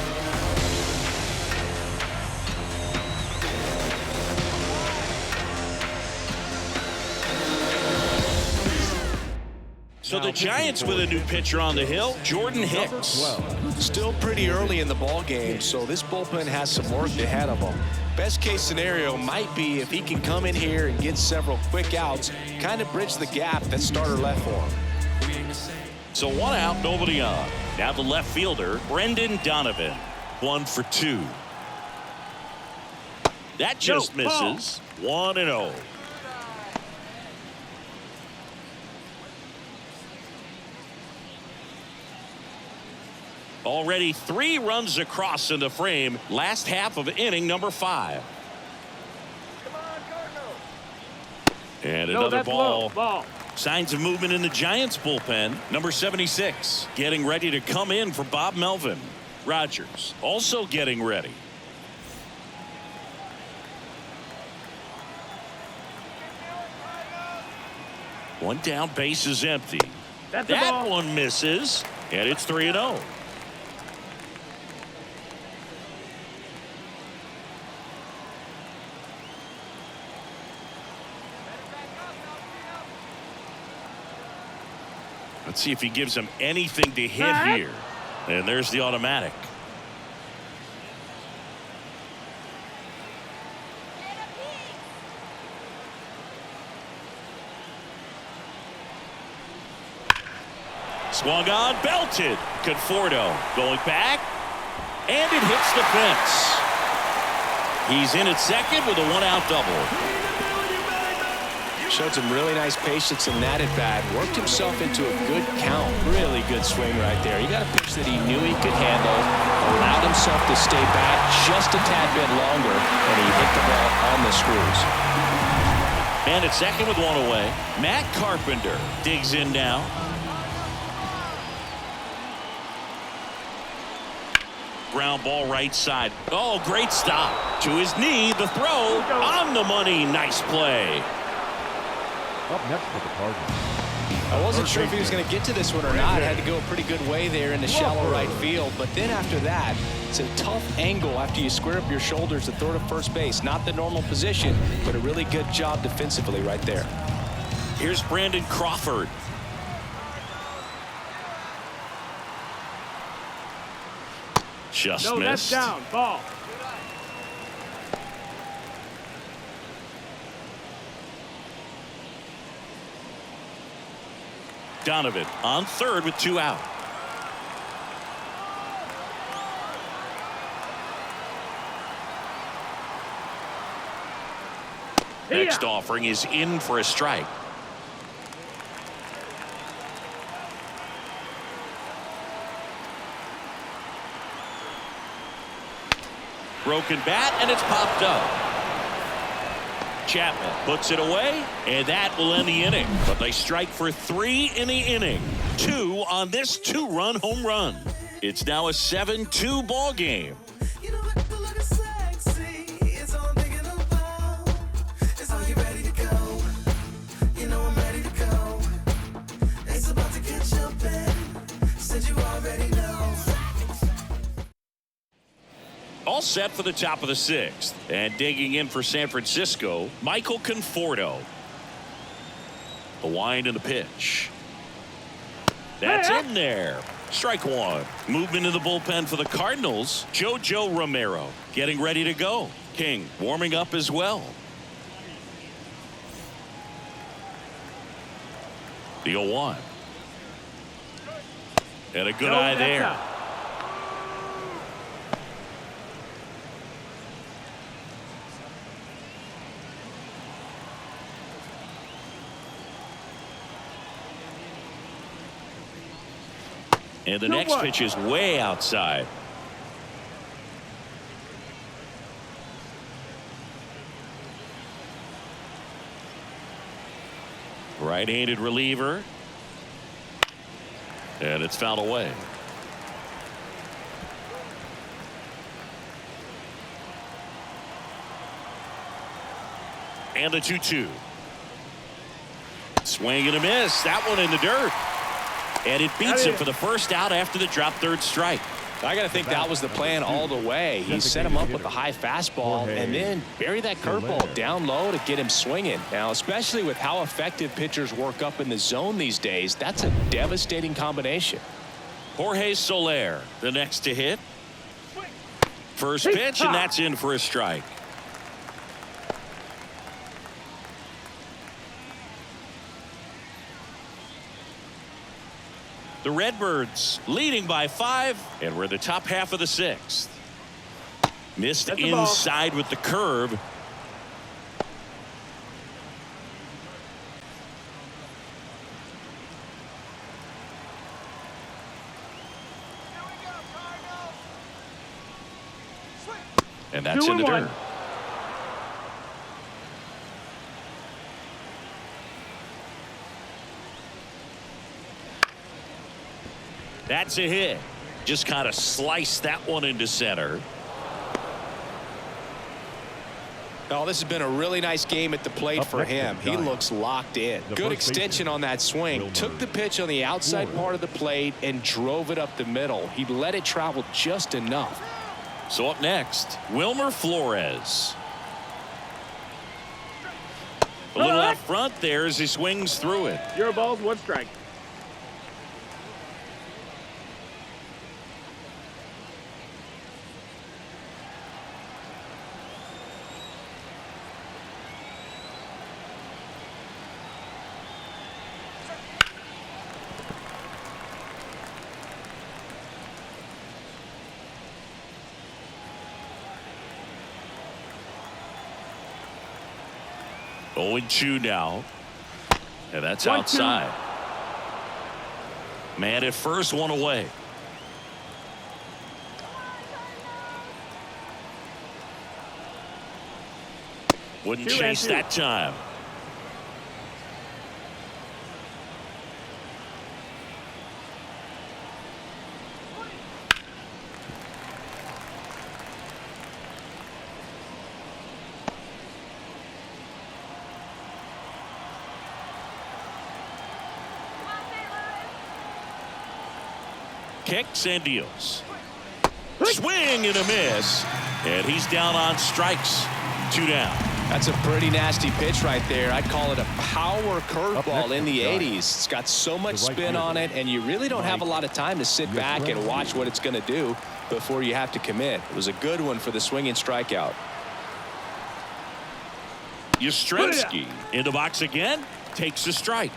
So the Giants with a new pitcher on the hill, Jordan Hicks. Still pretty early in the ball game, so this bullpen has some work ahead of them. Best case scenario might be if he can come in here and get several quick outs, kind of bridge the gap that starter left for him. So 1 out, nobody on. Now the left fielder, Brendan Donovan. 1 for 2. That just misses. 1-0. Already 3 runs across in the frame. Last half of inning number 5. And another ball. Signs of movement in the Giants bullpen. Number 76 getting ready to come in for Bob Melvin. Rogers also getting ready. One down, base is empty. That one misses, and it's 3-0. Let's see if he gives him anything to hit here. And there's the automatic. Swung on, belted. Conforto going back, and it hits the fence. He's in at second with a 1-out double. Showed some really nice patience in that at bat. Worked himself into a good count. Really good swing right there. He got a pitch that he knew he could handle. Allowed himself to stay back just a tad bit longer, and he hit the ball on the screws. And at second with 1 away. Matt Carpenter digs in now. Ground ball right side. Oh, great stop. To his knee, the throw on the money. Nice play. Up next for the Cardinals. I wasn't sure if he was going to get to this one or not. Had to go a pretty good way there in the shallow right field. But then after that, it's a tough angle after you square up your shoulders to throw to first base. Not the normal position, but a really good job defensively right there. Here's Brandon Crawford. Just missed. That's down. Ball. Donovan on third with 2 out. Next offering is in for a strike. Broken bat, and it's popped up. Chapman puts it away, and that will end the inning. But they strike for 3 in the inning. 2 on this 2-run home run. It's now a 7-2 ball game. All set for the top of the 6th. And digging in for San Francisco, Michael Conforto. The wind and the pitch. That's in there. Strike 1. Movement in the bullpen for the Cardinals. JoJo Romero getting ready to go. King warming up as well. The 0-1. And a good eye there. And the next pitch is way outside. Right-handed reliever. And it's fouled away. And a 2-2. Swing and a miss. That one in the dirt. And it beats him for the first out after the drop third strike. I got to think that was the plan all the way. He set him up with a high fastball and then bury that curveball down low to get him swinging. Now, especially with how effective pitchers work up in the zone these days, that's a devastating combination. Jorge Soler, the next to hit. First pitch, and that's in for a strike. The Redbirds leading by 5, and we're in the top half of the 6th. Missed inside with the curve. And that's in the dirt. That's a hit. Just kind of sliced that one into center. Oh, this has been a really nice game at the plate for him. He looks locked in. Good extension on that swing. Took the pitch on the outside part of the plate and drove it up the middle. He let it travel just enough. So up next, Wilmer Flores. A little out front there as he swings through it. 0 balls, 1 strike. Oh, 0-2 now. And that's outside. Man at first, 1 away. Wouldn't chase that time. Kicks and deals. Swing and a miss. And he's down on strikes. 2 down. That's a pretty nasty pitch right there. I'd call it a power curveball in the 80s. It's got so much spin on it, and you really don't have a lot of time to sit back and watch what it's going to do before you have to commit. It was a good one for the swinging strikeout. Yastrzemski in the box again. Takes a strike.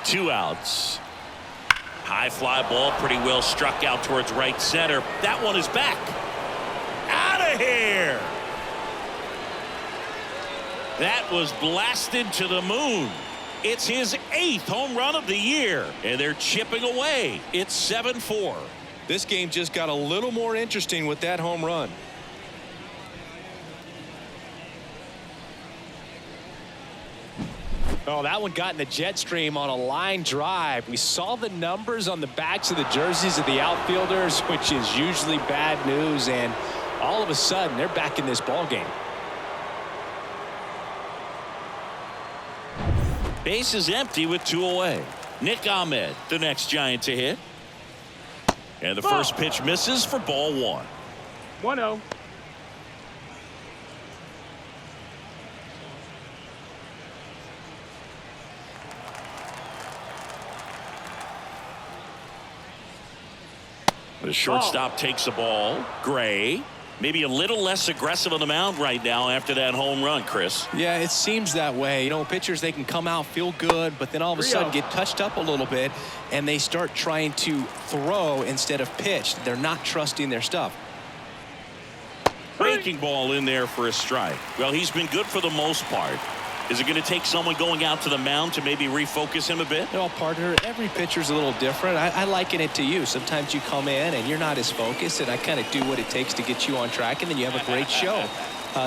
Two outs. High fly ball, pretty well struck out towards right center. That one is back. Out of here. That was blasted to the moon. It's his 8th home run of the year, and they're chipping away. It's 7-4. This game just got a little more interesting with that home run. Oh, that one got in the jet stream on a line drive. We saw the numbers on the backs of the jerseys of the outfielders, which is usually bad news, and all of a sudden they're back in this ball game. Base is empty with 2 away. Nick Ahmed, the next Giant to hit. And the first pitch misses for ball 1. 1-0. The shortstop takes the ball. Gray, maybe a little less aggressive on the mound right now after that home run, Chris. Yeah, it seems that way. You know, pitchers, they can come out, feel good, but then all of a sudden get touched up a little bit, and they start trying to throw instead of pitch. They're not trusting their stuff. Breaking ball in there for a strike. Well, he's been good for the most part. Is it going to take someone going out to the mound to maybe refocus him a bit? Well, partner, every pitcher's a little different. I liken it to you. Sometimes you come in and you're not as focused, and I kind of do what it takes to get you on track, and then you have a great show.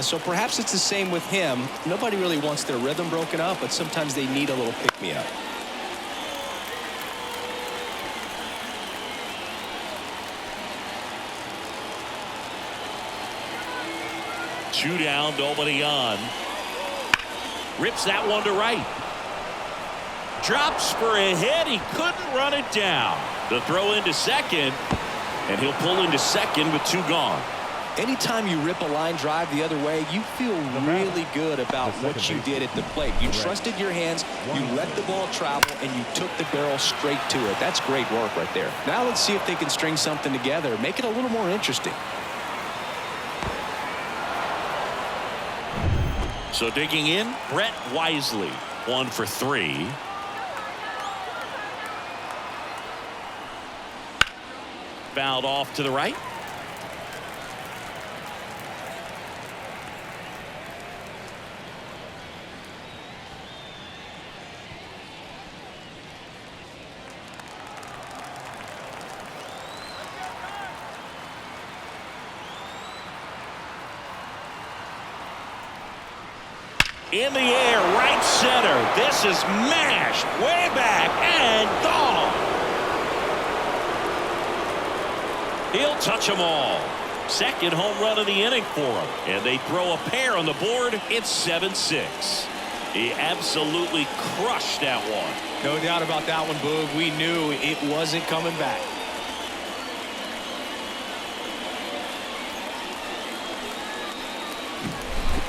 So perhaps it's the same with him. Nobody really wants their rhythm broken up, but sometimes they need a little pick-me-up. Two down, nobody on. Rips that one to right. Drops for a hit. He couldn't run it down. The throw into second, and he'll pull into second with 2 gone. Anytime you rip a line drive the other way, you feel really good about what you did at the plate. You trusted your hands, you let the ball travel, and you took the barrel straight to it. That's great work right there. Now let's see if they can string something together, make it a little more interesting. So digging in, Brett Wisely, 1 for 3. Fouled off to the right. In the air, right center. This is mashed way back and gone. He'll touch them all. Second home run of the inning for him. And they throw a pair on the board. It's 7-6. He absolutely crushed that one. No doubt about that one, Boog. We knew it wasn't coming back.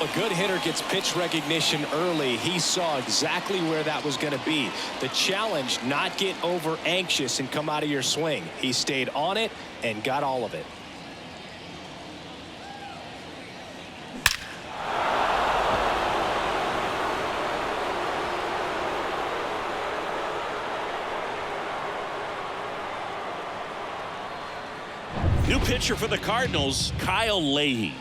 A good hitter gets pitch recognition early. He saw exactly where that was going to be. The challenge, not get over anxious and come out of your swing. He stayed on it and got all of it. New pitcher for the Cardinals, Kyle Leahy.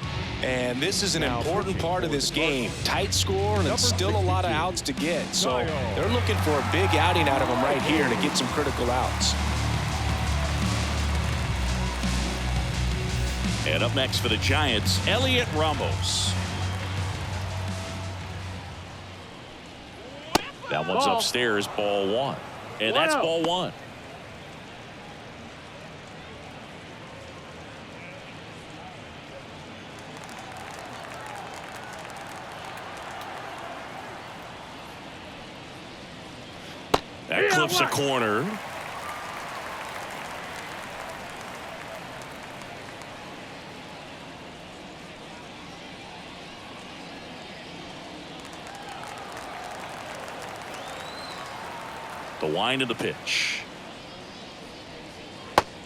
And this is an important part of this game. Tight score and still a lot of outs to get. So they're looking for a big outing out of him right here to get some critical outs. And up next for the Giants, Elliot Ramos. That one's upstairs, ball 1. And that's ball 1. That clips a corner. The wind of the pitch.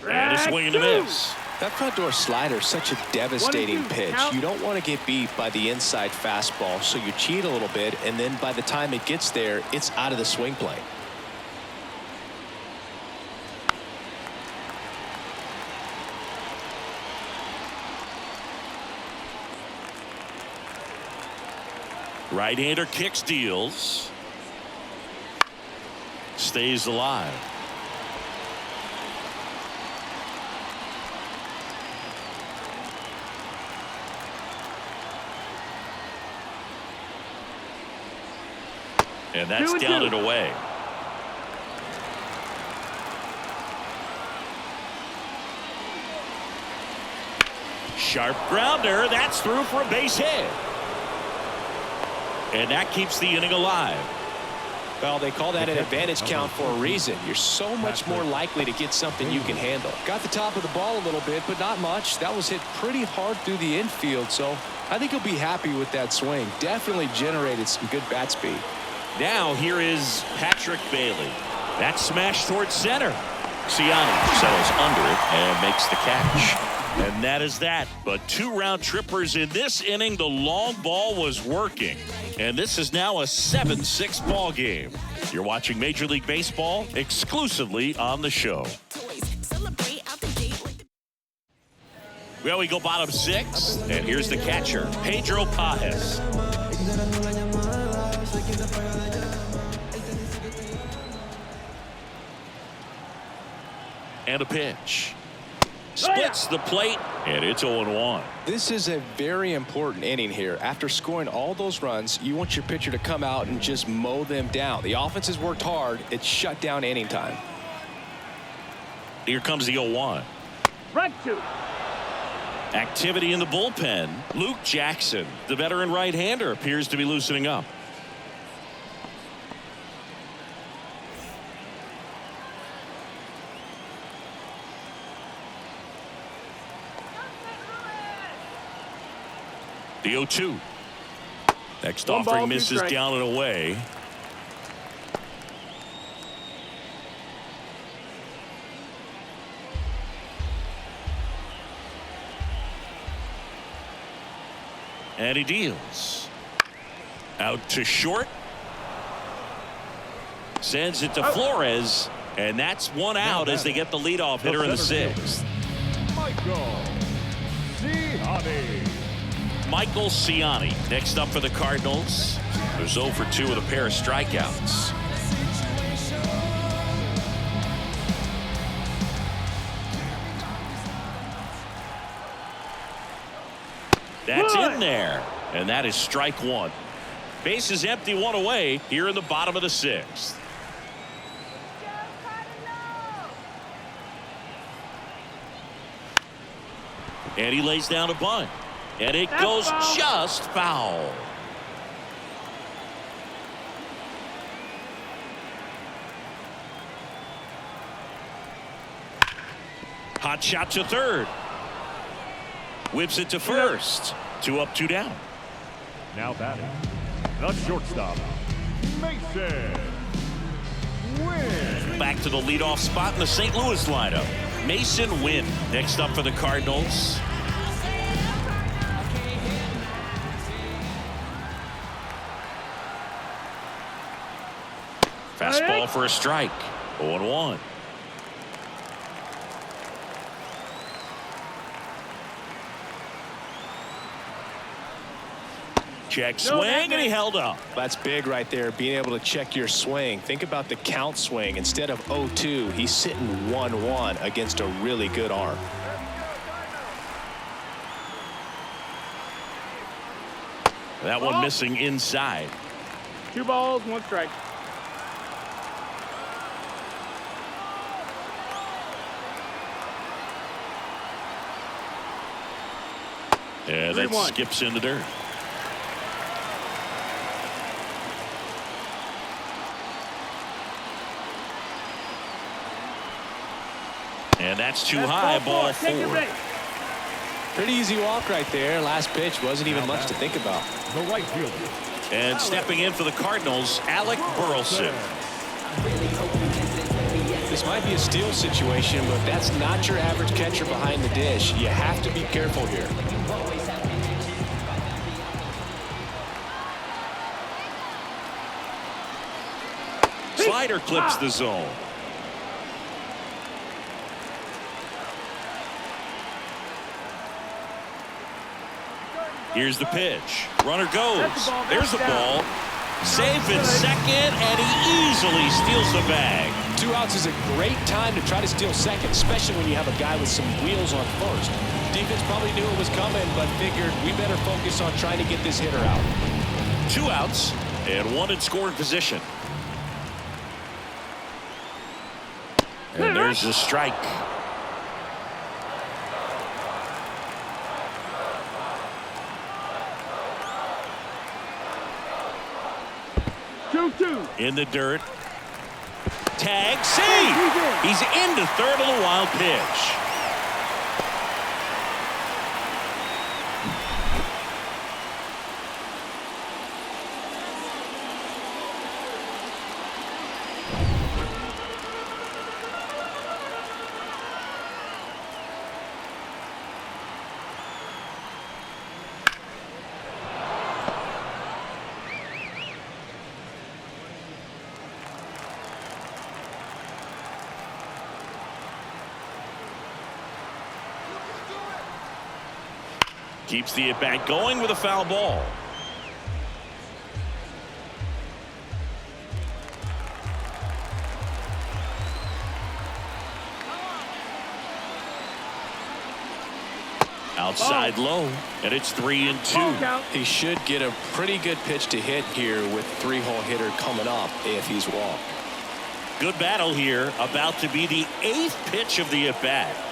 And a swing and a miss. That front door slider is such a devastating pitch. You don't want to get beat by the inside fastball, so you cheat a little bit, and then by the time it gets there, it's out of the swing plane. Right-hander kicks, deals. Stays alive. And that's down and away. Sharp grounder. That's through for a base hit. And that keeps the inning alive. Well, they call that an advantage count for a reason. You're so much more likely to get something you can handle. Got the top of the ball a little bit, but not much. That was hit pretty hard through the infield, so I think he'll be happy with that swing. Definitely generated some good bat speed. Now here is Patrick Bailey. That smash towards center. Ciani settles under it and makes the catch. And that is that. But 2 round trippers in this inning. The long ball was working. And this is now a 7-6 ball game. You're watching Major League Baseball exclusively on the show. Well, we go bottom 6. And here's the catcher, Pedro Pajes. And a pitch. Splits the plate, and it's 0-1. This is a very important inning here. After scoring all those runs, you want your pitcher to come out and just mow them down. The offense has worked hard. It's shut down inning time. Here comes the 0-1. Activity in the bullpen. Luke Jackson, the veteran right-hander, appears to be loosening up. The 0-2. Next One offering ball, misses strike. down and away. And he deals. Out to short. Sends it to Flores. And that's one out as they get the leadoff hitter in the sixth. Michael Ciani next up for the Cardinals. There's 0 for 2 with a pair of strikeouts. That's in there. And that is strike one. Base is empty, one away here in the bottom of the sixth. And he lays down a bunt. And it goes just foul. Hot shot to third. Whips it to first. 2 up, 2 down. Now batting, the shortstop, Mason Winn. Back to the leadoff spot in the St. Louis lineup. Mason Winn next up for the Cardinals. Fastball for a strike. 0-1. Check swing, and he held up. That's big right there, being able to check your swing. Think about the count swing. Instead of 0-2, he's sitting 1-1 against a really good arm. That one missing inside. 2 balls, 1 strike. Yeah, that 3-1. skips in the dirt. And that's too high, ball 4. Pretty easy walk right there. Last pitch wasn't even much to think about. The right fielder. And stepping in for the Cardinals, Alec Burleson. This might be a steal situation, but that's not your average catcher behind the dish. You have to be careful here. Slider clips the zone. Here's the pitch. Runner goes. There's the ball. Safe at second, and he easily steals the bag. 2 outs is a great time to try to steal second, especially when you have a guy with some wheels on first. Defense probably knew it was coming, but figured we better focus on trying to get this hitter out. 2 outs and 1 in scoring position. And there's the strike. In the dirt. Tag, save. He's into third on the wild pitch. Keeps the at-bat going with a foul ball. Outside low, and it's 3-2. He should get a pretty good pitch to hit here with 3-hole hitter coming up if he's walked. Good battle here, about to be the 8th pitch of the at-bat.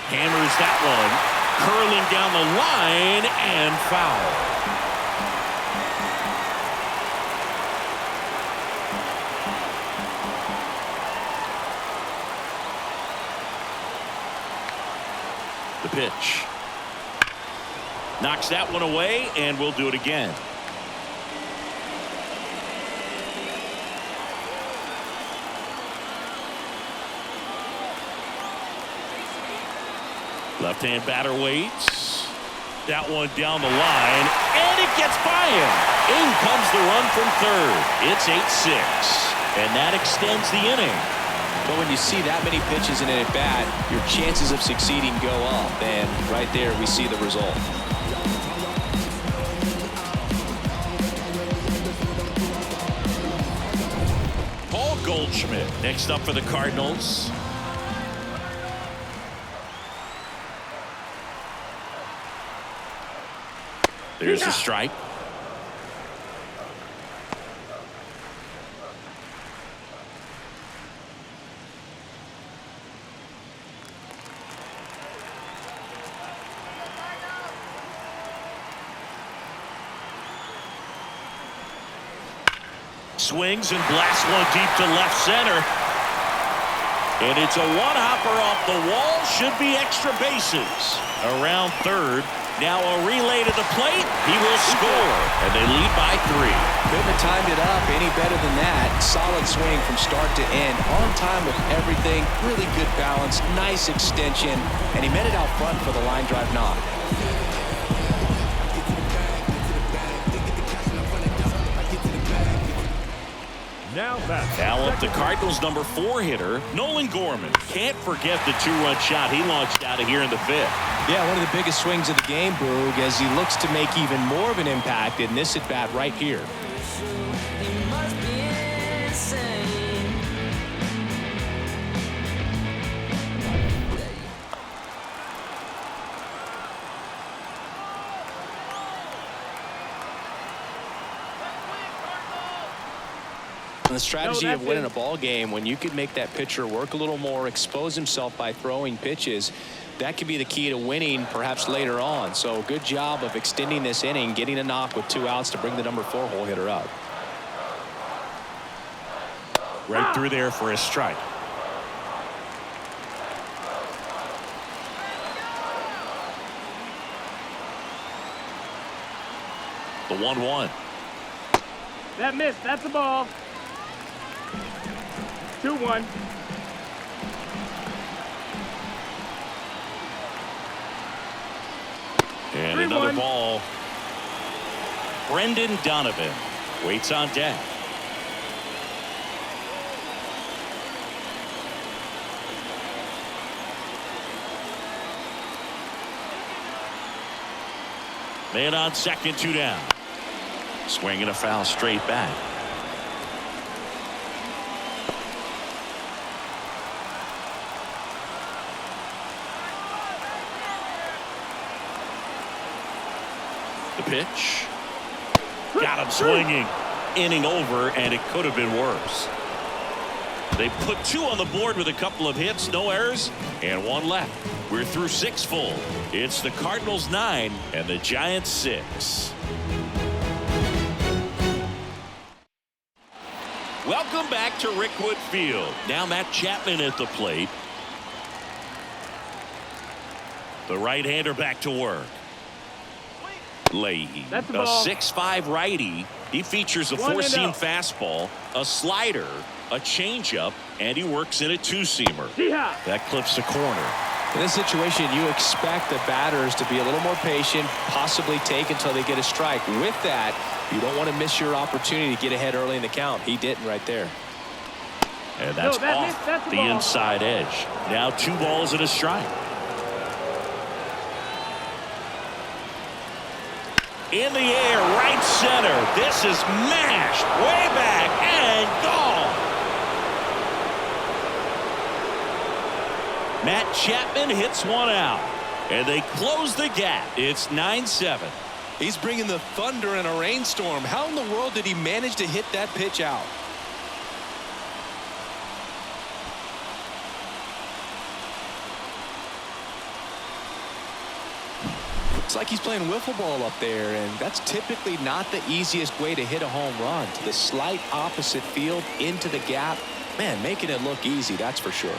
Hammers that one, curling down the line, and foul. The pitch. Knocks that one away, and we'll do it again. Left-hand batter waits. That one down the line, and it gets by him. In comes the run from third. It's 8-6, and that extends the inning. But when you see that many pitches in an at-bat, your chances of succeeding go up, and right there we see the result. Paul Goldschmidt next up for the Cardinals. There's a strike. Swings and blasts one deep to left center. And it's a one-hopper off the wall. Should be extra bases. Around third. Now a relay to the plate. He will score. And they lead by 3. Couldn't have timed it up any better than that. Solid swing from start to end. On time with everything. Really good balance. Nice extension. And he met it out front for the line drive knock. Now up the Cardinals' number 4 hitter, Nolan Gorman. Can't forget the 2-run shot he launched out of here in the 5th. Yeah, one of the biggest swings of the game, Boog, as he looks to make even more of an impact in this at-bat right here. The strategy of winning a ball game, when you could make that pitcher work a little more, expose himself by throwing pitches, that could be the key to winning perhaps later on. So good job of extending this inning, getting a knock with 2 outs to bring the number 4 hole hitter up. Right through there for a strike. The 1-1. That missed. That's the ball. 2-1. And another ball. Brendan Donovan waits on deck. Man on second, 2 down. Swinging a foul straight back. The pitch. Got him swinging. Inning over, and it could have been worse. They put 2 on the board with a couple of hits, no errors, and 1 left. We're through 6 full. It's the Cardinals 9 and the Giants 6. Welcome back to Rickwood Field. Now Matt Chapman at the plate. The right-hander back to work. Leahy, a 6'5" righty. He features a 4-seam fastball, a slider, a changeup, and he works in a 2-seamer. That clips the corner. In this situation, you expect the batters to be a little more patient, possibly take until they get a strike. With that, you don't want to miss your opportunity to get ahead early in the count. He didn't right there. And that's off the inside edge. Now 2 balls and a strike. In the air, right center. This is mashed way back and gone. Matt Chapman hits 1 out, and they close the gap. It's 9-7. He's bringing the thunder in a rainstorm. How in the world did he manage to hit that pitch out? It's like he's playing wiffle ball up there, and that's typically not the easiest way to hit a home run. To the slight opposite field, into the gap. Man, making it look easy, that's for sure.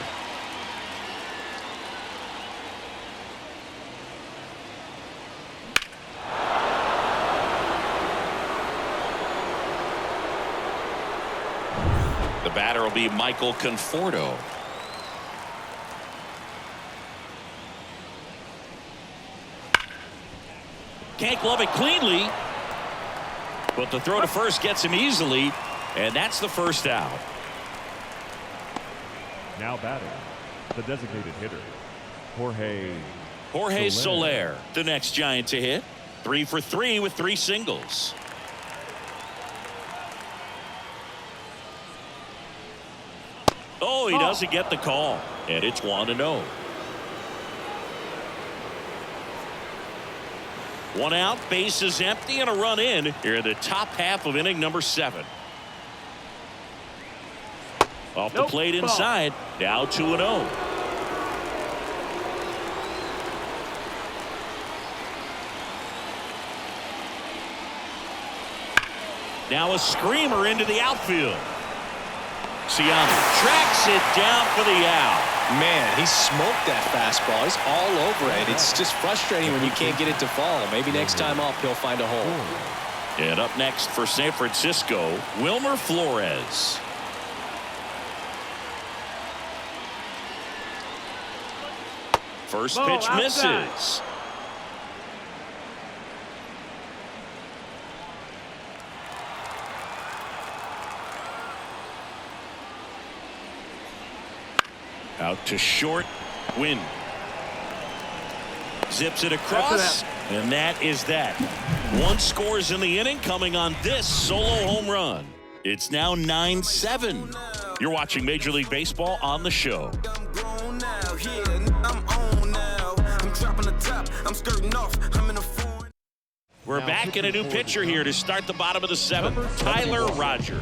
The batter will be Michael Conforto. Can't glove it cleanly, but the throw to first gets him easily, and that's the first out. Now batting, the designated hitter, Jorge Soler, the next Giant to hit. 3 for 3 with 3 singles. Oh, he doesn't get the call, and it's 1-0. 1 out, bases empty, and a run in here in the top half of inning number 7. Off the plate inside, now 2-0. Now a screamer into the outfield. Siano tracks it down for the out. Man, he smoked that fastball. He's all over it. It's just frustrating when you can't get it to fall. Maybe next time up he'll find a hole. And up next for San Francisco, Wilmer Flores. First pitch misses. Out to short, Winn. Zips it across, and that is that. 1 scores in the inning coming on this solo home run. It's now 9-7. You're watching Major League Baseball on the show. We're back in a new pitcher here to start the bottom of the 7th, Tyler Rogers.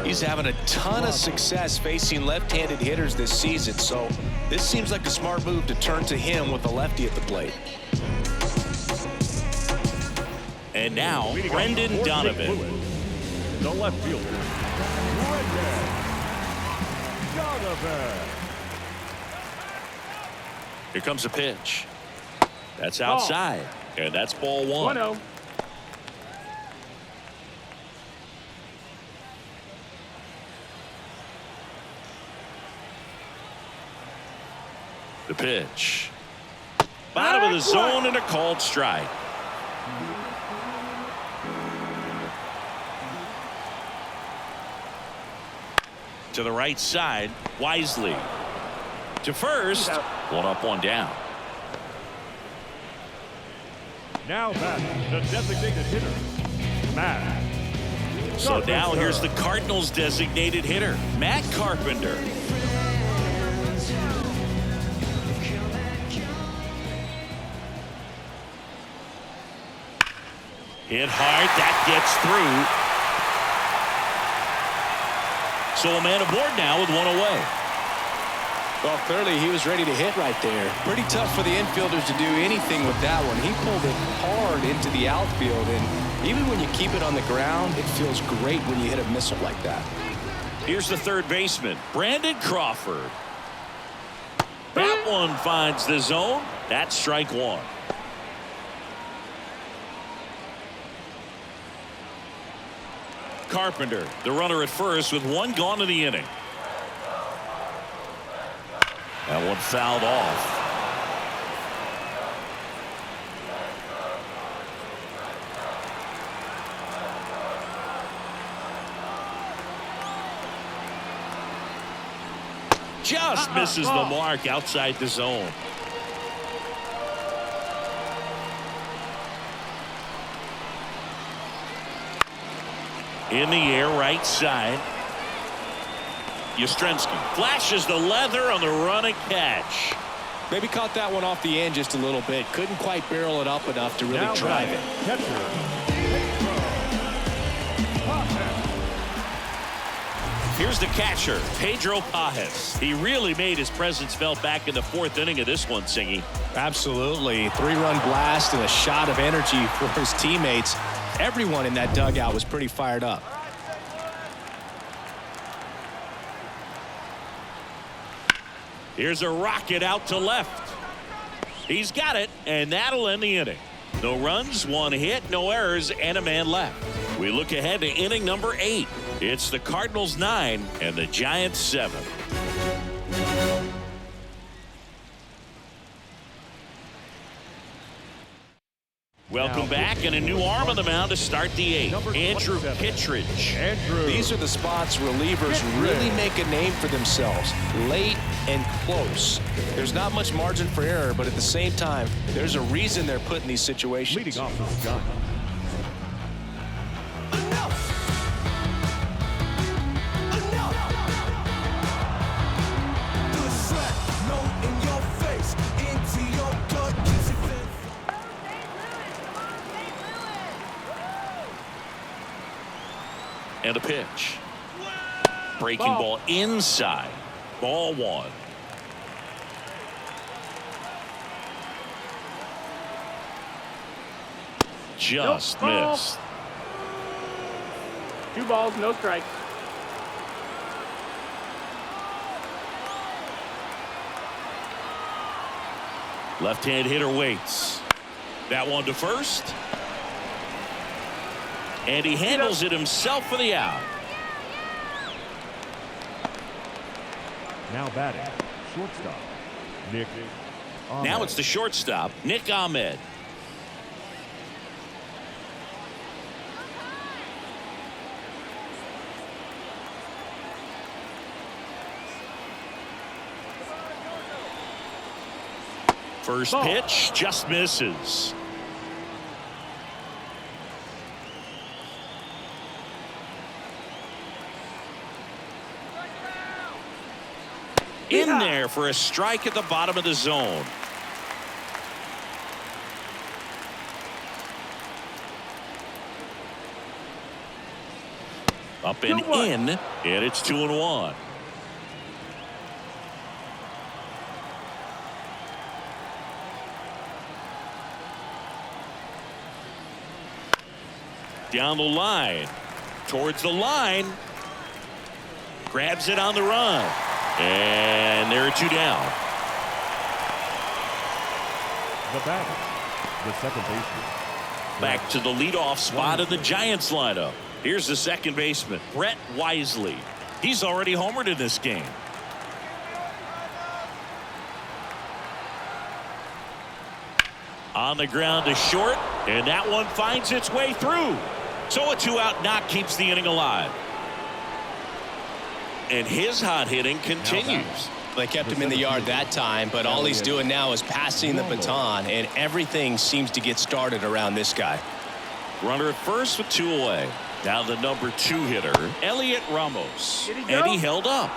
He's having a ton of success facing left-handed hitters this season, so this seems like a smart move to turn to him with a lefty at the plate. And now, Brendan Donovan. The left fielder, Brendan Donovan. Here comes a pitch. That's outside. And that's ball 1. 1-0. The pitch. Bottom of the zone and a called strike. To the right side, Wisely. To first. 1 up, 1 down. Now batting, the designated hitter, Matt. So now here's the Cardinals designated hitter, Matt Carpenter. Hit hard, that gets through. So a man aboard now with 1 away. Well, clearly he was ready to hit right there. Pretty tough for the infielders to do anything with that one. He pulled it hard into the outfield, and even when you keep it on the ground, it feels great when you hit a missile like that. Here's the third baseman, Brandon Crawford. That one finds the zone. That's strike 1. Carpenter, the runner at first with 1 gone in the inning. That one fouled off. Just misses the mark outside the zone. In the air, right side. Yastrzemski flashes the leather on the run and catch. Maybe caught that one off the end just a little bit. Couldn't quite barrel it up enough to really drive it. Here's the catcher, Pedro Pajes. He really made his presence felt back in the 4th inning of this one, Singy. Absolutely. 3-run blast and a shot of energy for his teammates. Everyone in that dugout was pretty fired up. Here's a rocket out to left. He's got it, and that'll end the inning. No runs, 1 hit, no errors, and a man left. We look ahead to inning number 8. It's the Cardinals 9 and the Giants 7. Welcome back, and a new arm on the mound to start the 8th. Andrew Kittredge. These are the spots relievers really make a name for themselves. Late and close. There's not much margin for error, but at the same time, there's a reason they're put in these situations. Leading off the sky. And a pitch. Breaking ball inside. Ball 1. Just missed. 2 balls, no strikes. Left-hand hitter waits. That one to first. And he handles it himself for the out. Now batting, shortstop, Nick Ahmed. Now it's the shortstop, Nick Ahmed. First pitch just misses. In there for a strike at the bottom of the zone. Up and in, and it's 2-1. Down the line, towards the line, grabs it on the run, and there are 2 down. The batter, the second baseman. Back to the leadoff spot of the Giants lineup. Here's the second baseman, Brett Wisely. He's already homered in this game. On the ground to short, and that one finds its way through. So a 2-out knock keeps the inning alive. And his hot hitting continues. They kept him in the yard that time, but all he's doing now is passing the baton, and everything seems to get started around this guy. Runner at first with 2 away. Now the number 2 hitter, Elliot Ramos. And he held up.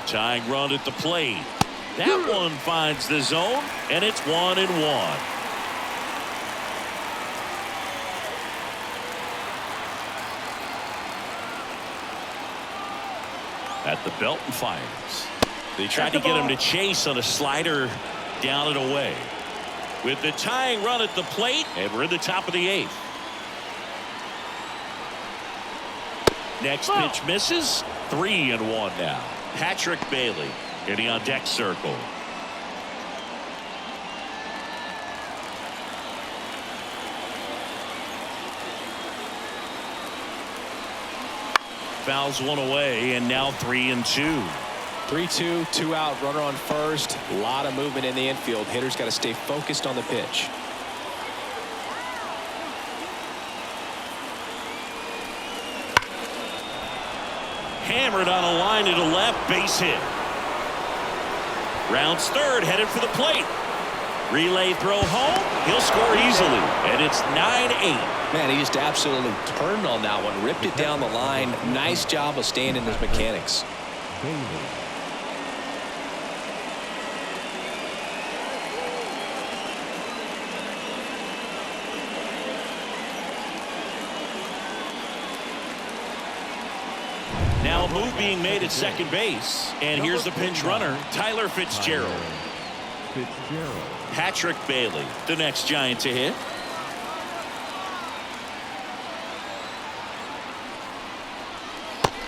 Tying run at the plate. That one finds the zone, and it's 1-1. At the belt and fires. They tried to get him to chase on a slider down and away. With the tying run at the plate, and we're in the top of the 8th. Next pitch misses. 3-1 now. Patrick Bailey getting on deck circle. Fouls one away, and now 3-2. 3-2, 2 out, runner on first. A lot of movement in the infield. Hitter's got to stay focused on the pitch. Hammered on a line to the left, base hit. Rounds third, headed for the plate. Relay throw home, he'll score easily, and it's 9-8. Man, he just absolutely turned on that one, ripped it down the line. Nice job of staying in his mechanics. Now a move being made at second base, and here's the pinch runner, Tyler Fitzgerald. Patrick Bailey, the next Giant to hit.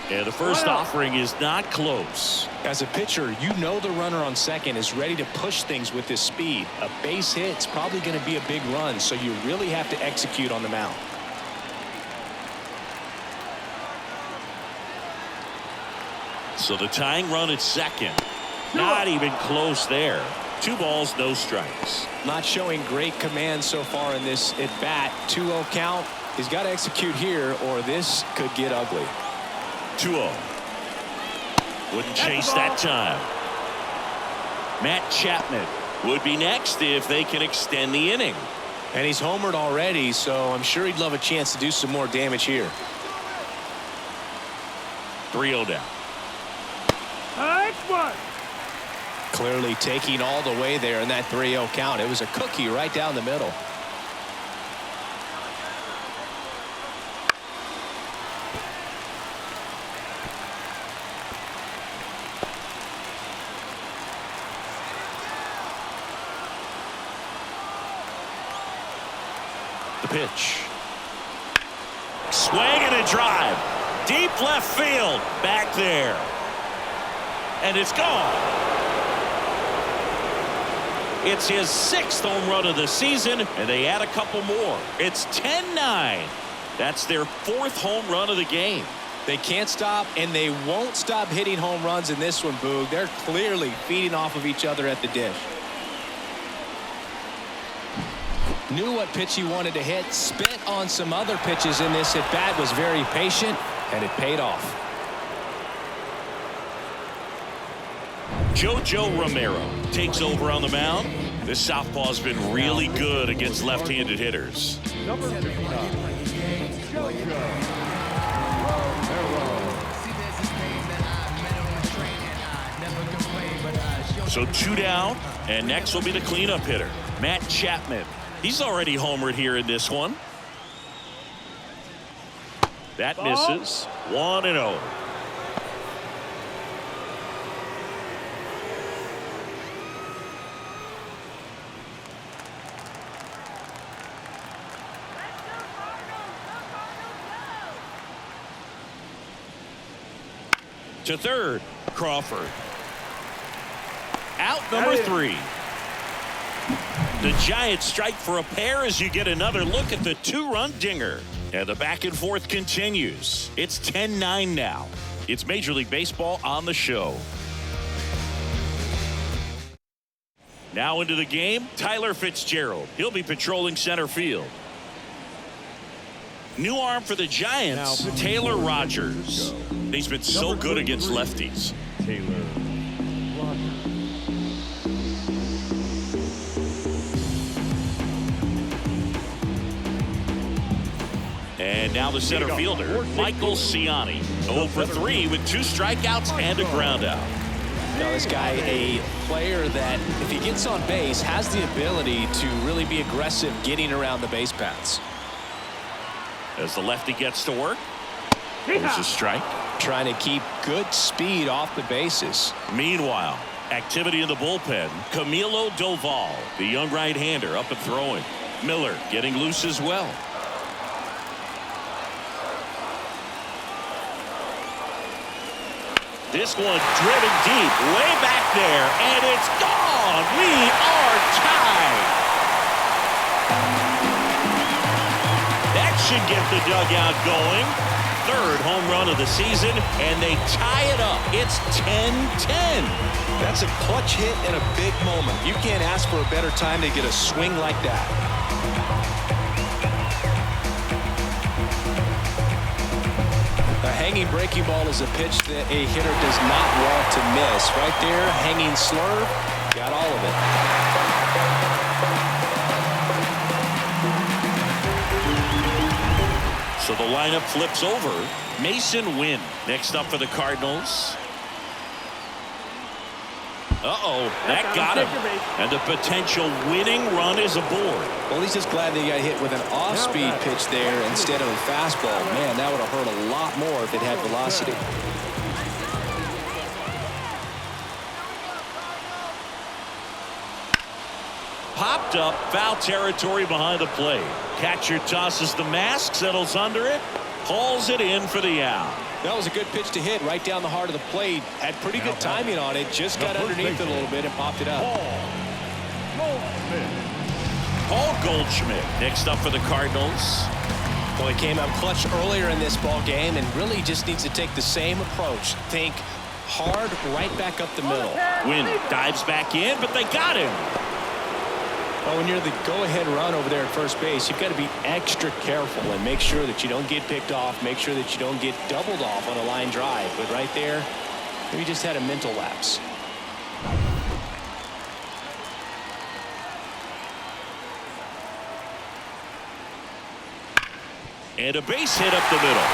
And the first offering is not close. As a pitcher, you know the runner on second is ready to push things with his speed. A base hit's probably going to be a big run, so you really have to execute on the mound. So the tying run at second. Not even close there. 2 balls, no strikes. Not showing great command so far in this at bat. 2-0 count. He's got to execute here or this could get ugly. 2-0. Wouldn't chase that time. Matt Chapman would be next if they can extend the inning. And he's homered already, so I'm sure he'd love a chance to do some more damage here. 3-0 down. Clearly taking all the way there in that 3-0 count. It was a cookie right down the middle. The pitch. Swing and a drive. Deep left field. Back there. And it's gone. It's his 6th home run of the season, and they add a couple more. It's 10-9. That's their 4th home run of the game. They can't stop, and they won't stop hitting home runs in this one, Boog. They're clearly feeding off of each other at the dish. Knew what pitch he wanted to hit. Spit on some other pitches in this at bat. Was very patient, and it paid off. JoJo Romero takes over on the mound. This southpaw's been really good against left-handed hitters. Number 59, JoJo Romero. So 2 down, and next will be the cleanup hitter, Matt Chapman. He's already homered here in this one. That misses. 1-0. To third, Crawford. Out number 3. The Giants strike for a pair as you get another look at the 2-run dinger. And the back and forth continues. It's 10-9 now. It's Major League Baseball on the show. Now into the game, Tyler Fitzgerald. He'll be patrolling center field. New arm for the Giants, Taylor Rogers. He's been so good against lefties. Taylor Rogers. And now the center fielder, Michael Ciani. 0 for 3 with 2 strikeouts and a ground out. Now this guy, a player that if he gets on base has the ability to really be aggressive getting around the base paths. As the lefty gets to work, there's a strike. Trying to keep good speed off the bases. Meanwhile, activity in the bullpen. Camilo Doval, the young right-hander, up and throwing. Miller getting loose as well. This one driven deep, way back there, and it's gone. We are tied. That should get the dugout going. 3rd home run of the season, and they tie it up. It's 10-10. That's a clutch hit in a big moment. You can't ask for a better time to get a swing like that. A hanging breaking ball is a pitch that a hitter does not want to miss. Right there, hanging slurve, got all of it. So the lineup flips over. Mason Winn next up for the Cardinals. That got him. And the potential winning run is aboard. Well, he's just glad that he got hit with an off-speed pitch there instead of a fastball. Man, that would have hurt a lot more if it had velocity. Popped up, foul territory behind the plate. Catcher tosses the mask, settles under it, hauls it in for the out. That was a good pitch to hit right down the heart of the plate. Had pretty good timing on it. Just got underneath it a little bit and popped it up. Paul Goldschmidt next up for the Cardinals. Well, he came out clutch earlier in this ball game and really just needs to take the same approach. Think hard right back up the middle. Winn dives back in, but they got him. Well, when you're the go-ahead run over there at first base, you've got to be extra careful and make sure that you don't get picked off, make sure that you don't get doubled off on a line drive. But right there, maybe just had a mental lapse. And a base hit up the middle.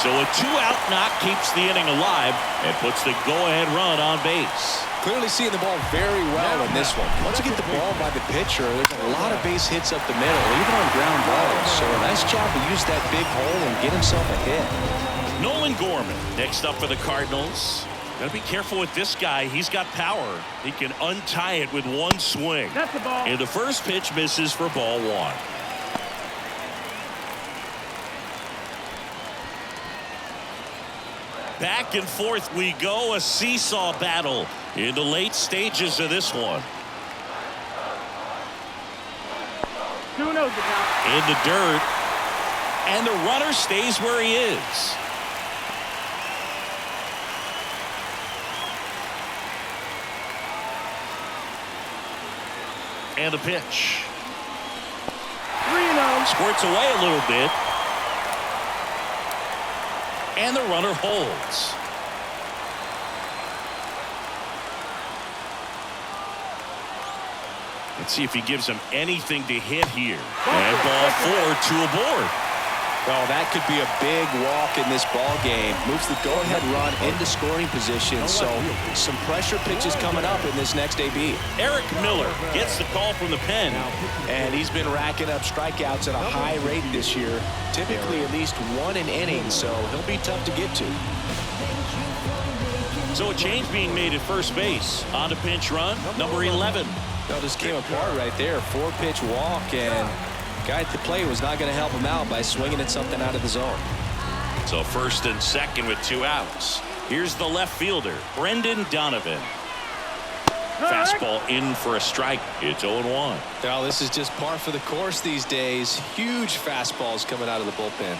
So a 2-out knock keeps the inning alive and puts the go-ahead run on base. Clearly seeing the ball very well in this one. Once you get the ball by the pitcher, there's a lot of base hits up the middle, even on ground balls. So a nice job to use that big hole and get himself a hit. Nolan Gorman next up for the Cardinals. Got to be careful with this guy. He's got power. He can untie it with one swing. That's the ball. And the first pitch misses for ball one. Back and forth we go, a seesaw battle in the late stages of this one. 2-0 the count. In the dirt, and the runner stays where he is. And the pitch. 3-0. Squirts away a little bit. And the runner holds. Let's see if he gives him anything to hit here. And ball 4, 2 aboard. Well, that could be a big walk in this ball game. Moves the go-ahead run into scoring position. So some pressure pitches coming up in this next AB. Eric Miller gets the call from the pen. And he's been racking up strikeouts at a high rate this year. Typically at least one an inning, so he'll be tough to get to. So a change being made at first base. On the pinch run, number 11. That just came apart right there. 4-pitch walk, and guy at the plate was not going to help him out by swinging at something out of the zone. So first and second with 2 outs. Here's the left fielder, Brendan Donovan. Fastball in for a strike. It's 0-1. Well, this is just par for the course these days. Huge fastballs coming out of the bullpen.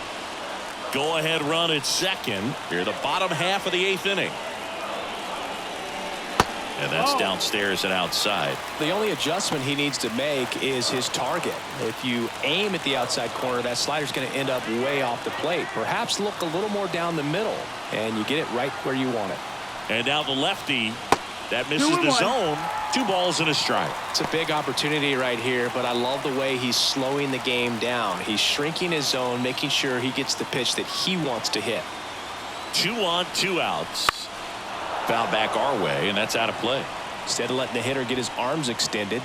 Go ahead run at second. Here the bottom half of the 8th inning. And that's downstairs and outside. The only adjustment he needs to make is his target. If you aim at the outside corner, that slider's going to end up way off the plate. Perhaps look a little more down the middle, and you get it right where you want it. And now the lefty. That misses the zone. 2 balls and a strike. It's a big opportunity right here, but I love the way he's slowing the game down. He's shrinking his zone, making sure he gets the pitch that he wants to hit. 2 on, 2 outs. Foul back our way, and that's out of play. Instead of letting the hitter get his arms extended,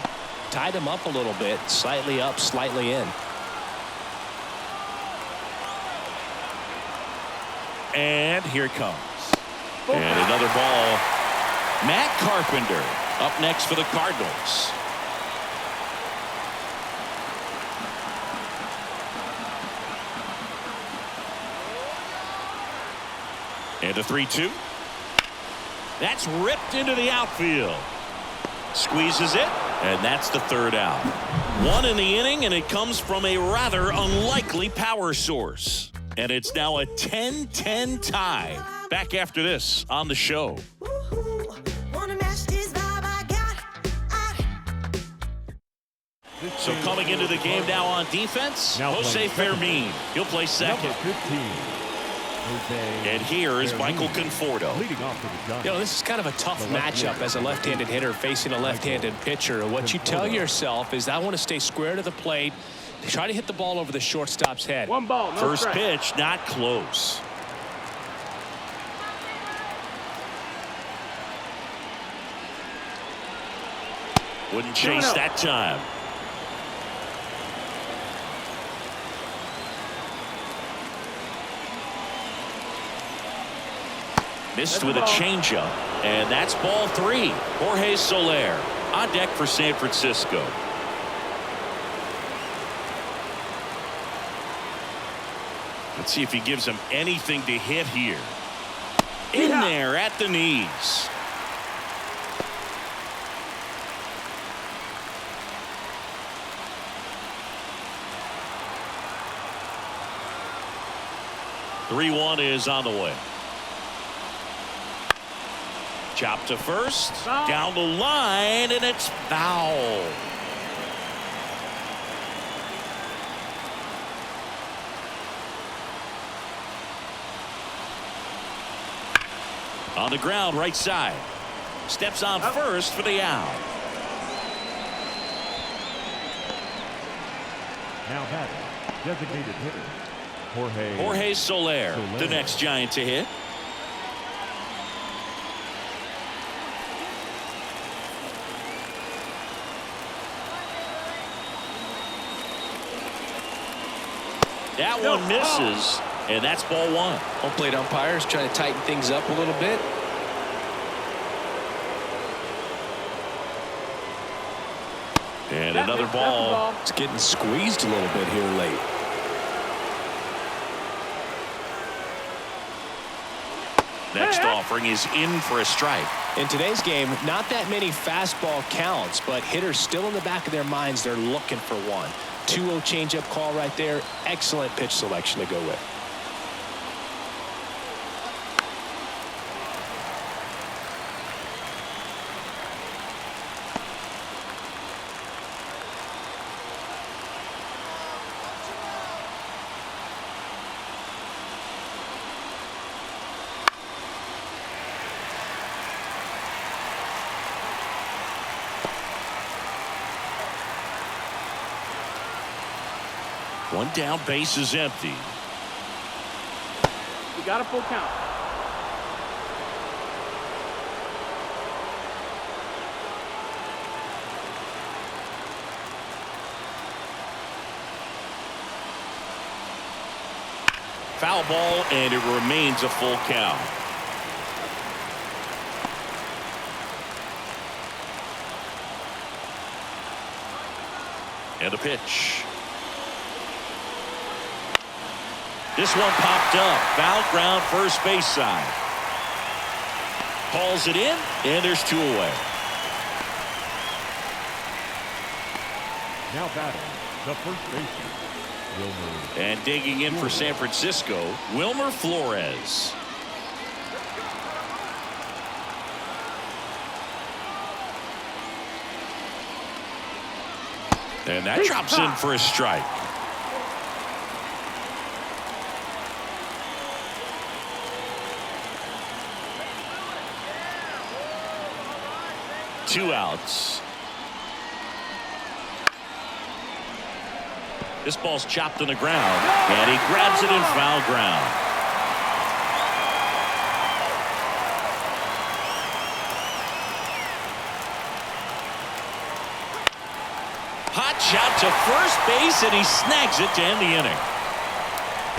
tied him up a little bit, slightly up, slightly in. And here it comes. And another ball. Matt Carpenter up next for the Cardinals. And a 3-2. That's ripped into the outfield. Squeezes it, and that's the 3rd out. 1 in the inning, and it comes from a rather unlikely power source. And it's now a 10-10 tie. Back after this on the show. So coming into the game now on defense, Jose Fermin. He'll play second. And here is Michael Conforto. You know, this is kind of a tough matchup as a left-handed hitter facing a left-handed pitcher. What you tell yourself is I want to stay square to the plate, try to hit the ball over the shortstop's head. 1 ball, no First strike. pitch, not close. Wouldn't chase that time. Missed with a changeup, and that's ball 3. Jorge Soler on deck for San Francisco. Let's see if he gives him anything to hit here. In there at the knees. Three-1 is on the way. Chop to first. Foul. Down the line, and it's foul. On the ground, right side. Steps on first for the out. Now batting, designated hitter, Jorge Soler, the next Giant to hit. That one misses, and that's ball one. Home plate umpires trying to tighten things up a little bit. And another ball. It's getting squeezed a little bit here late. Next offering is in for a strike. In today's game, not that many fastball counts, but hitters still in the back of their minds, they're looking for one. 2-0 changeup call right there. Excellent pitch selection to go with. One down, base is empty. You got a full count. Foul ball, and it remains a full count. And a pitch. This one popped up. Foul ground, first base side. Calls it in, and there's two away. now batting the first baseman, Wilmer. And digging in for San Francisco, Wilmer Flores. And that drops in for a strike. Two outs. This ball's chopped on the ground, and he grabs it in foul ground. Hot shot to first base, and he snags it to end the inning.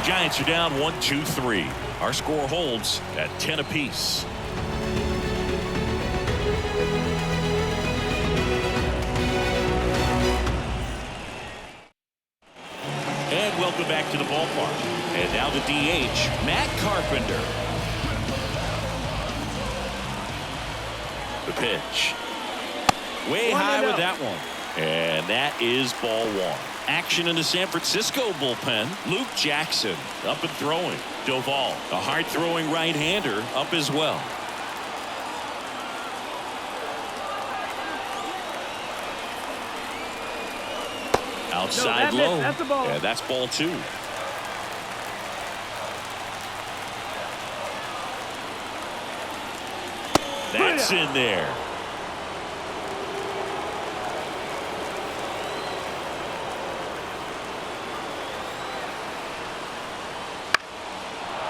Giants are down 1-2-3. Our score holds at 10 apiece. And welcome back to the ballpark. And now the DH, Matt Carpenter. The pitch. Way high with that one. And that is ball one. Action in the San Francisco bullpen. Luke Jackson up and throwing. Doval, a hard-throwing right-hander, up as well. Outside low. That's a ball. And that's ball two. That's in there.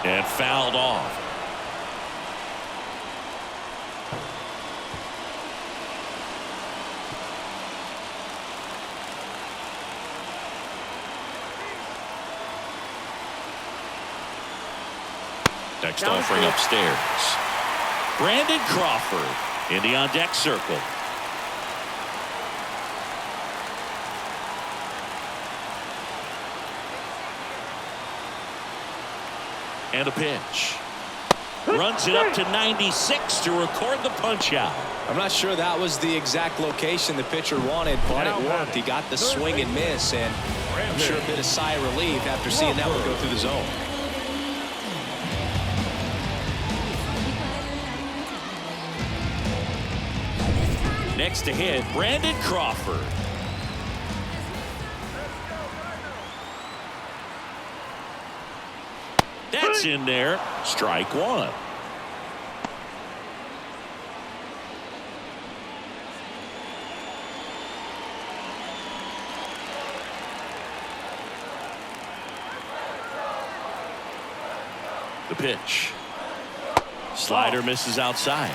And fouled off. Next offering upstairs. Brandon Crawford in the on-deck circle. And a pitch. Runs it up to 96 to record the punch out. I'm not sure that was the exact location the pitcher wanted, but it worked. He got the swing and miss, and I'm sure a bit of sigh of relief after seeing that one go through the zone. Next to hit, Brandon Crawford. That's in there. Strike one. The pitch. Slider misses outside.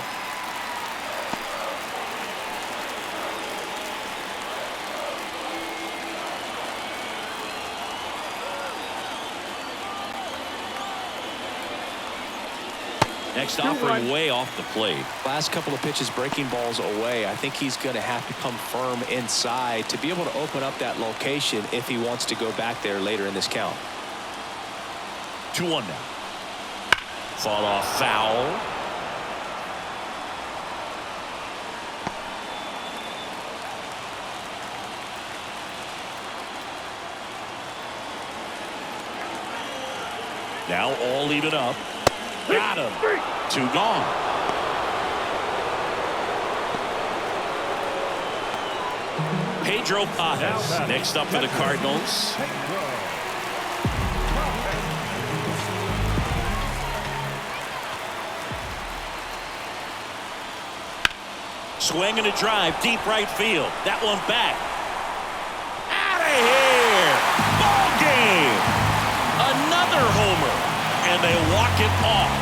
Next offering way off the plate. Last couple of pitches breaking balls away. I think he's going to have to come firm inside to be able to open up that location if he wants to go back there later in this count. 2-1 now. Fall off foul. Now all even up. Got him. 2 gone. Pedro Paz next up for the Cardinals. Swing and a drive, deep right field. That one back. Out of here. Ball game. Another homer. And they walk it off.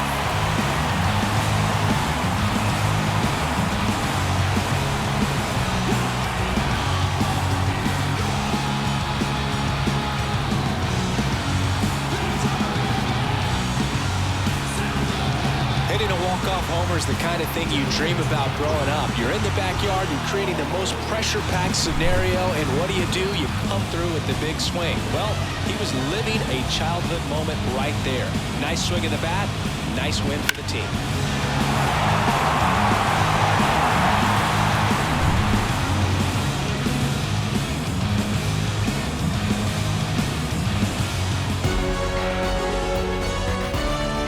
Hitting a walk-off homer is the kind of thing you dream about growing up. You're in the backyard, you're creating the most pressure-packed scenario, and what do? You come through with the big swing. Well, he was living a childhood moment right there. Nice swing of the bat, nice win for the team.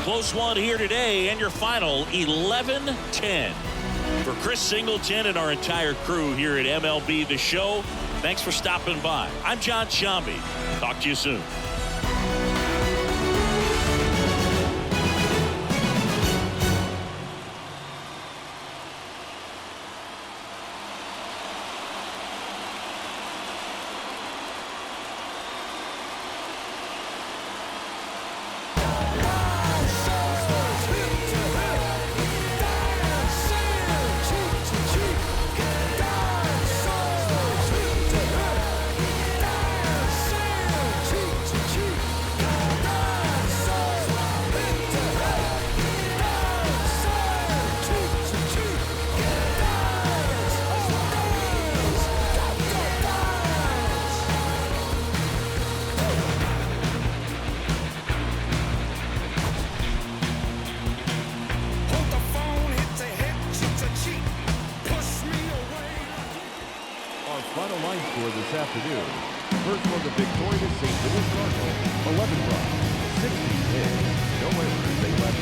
Close one here today, and your final 11-10. For Chris Singleton and our entire crew here at MLB The Show, thanks for stopping by. I'm John Shambi. Talk to you soon. Final line score this afternoon. First one, the victorious St. Louis Cardinals, 11 runs, 16 hits, no errors, they left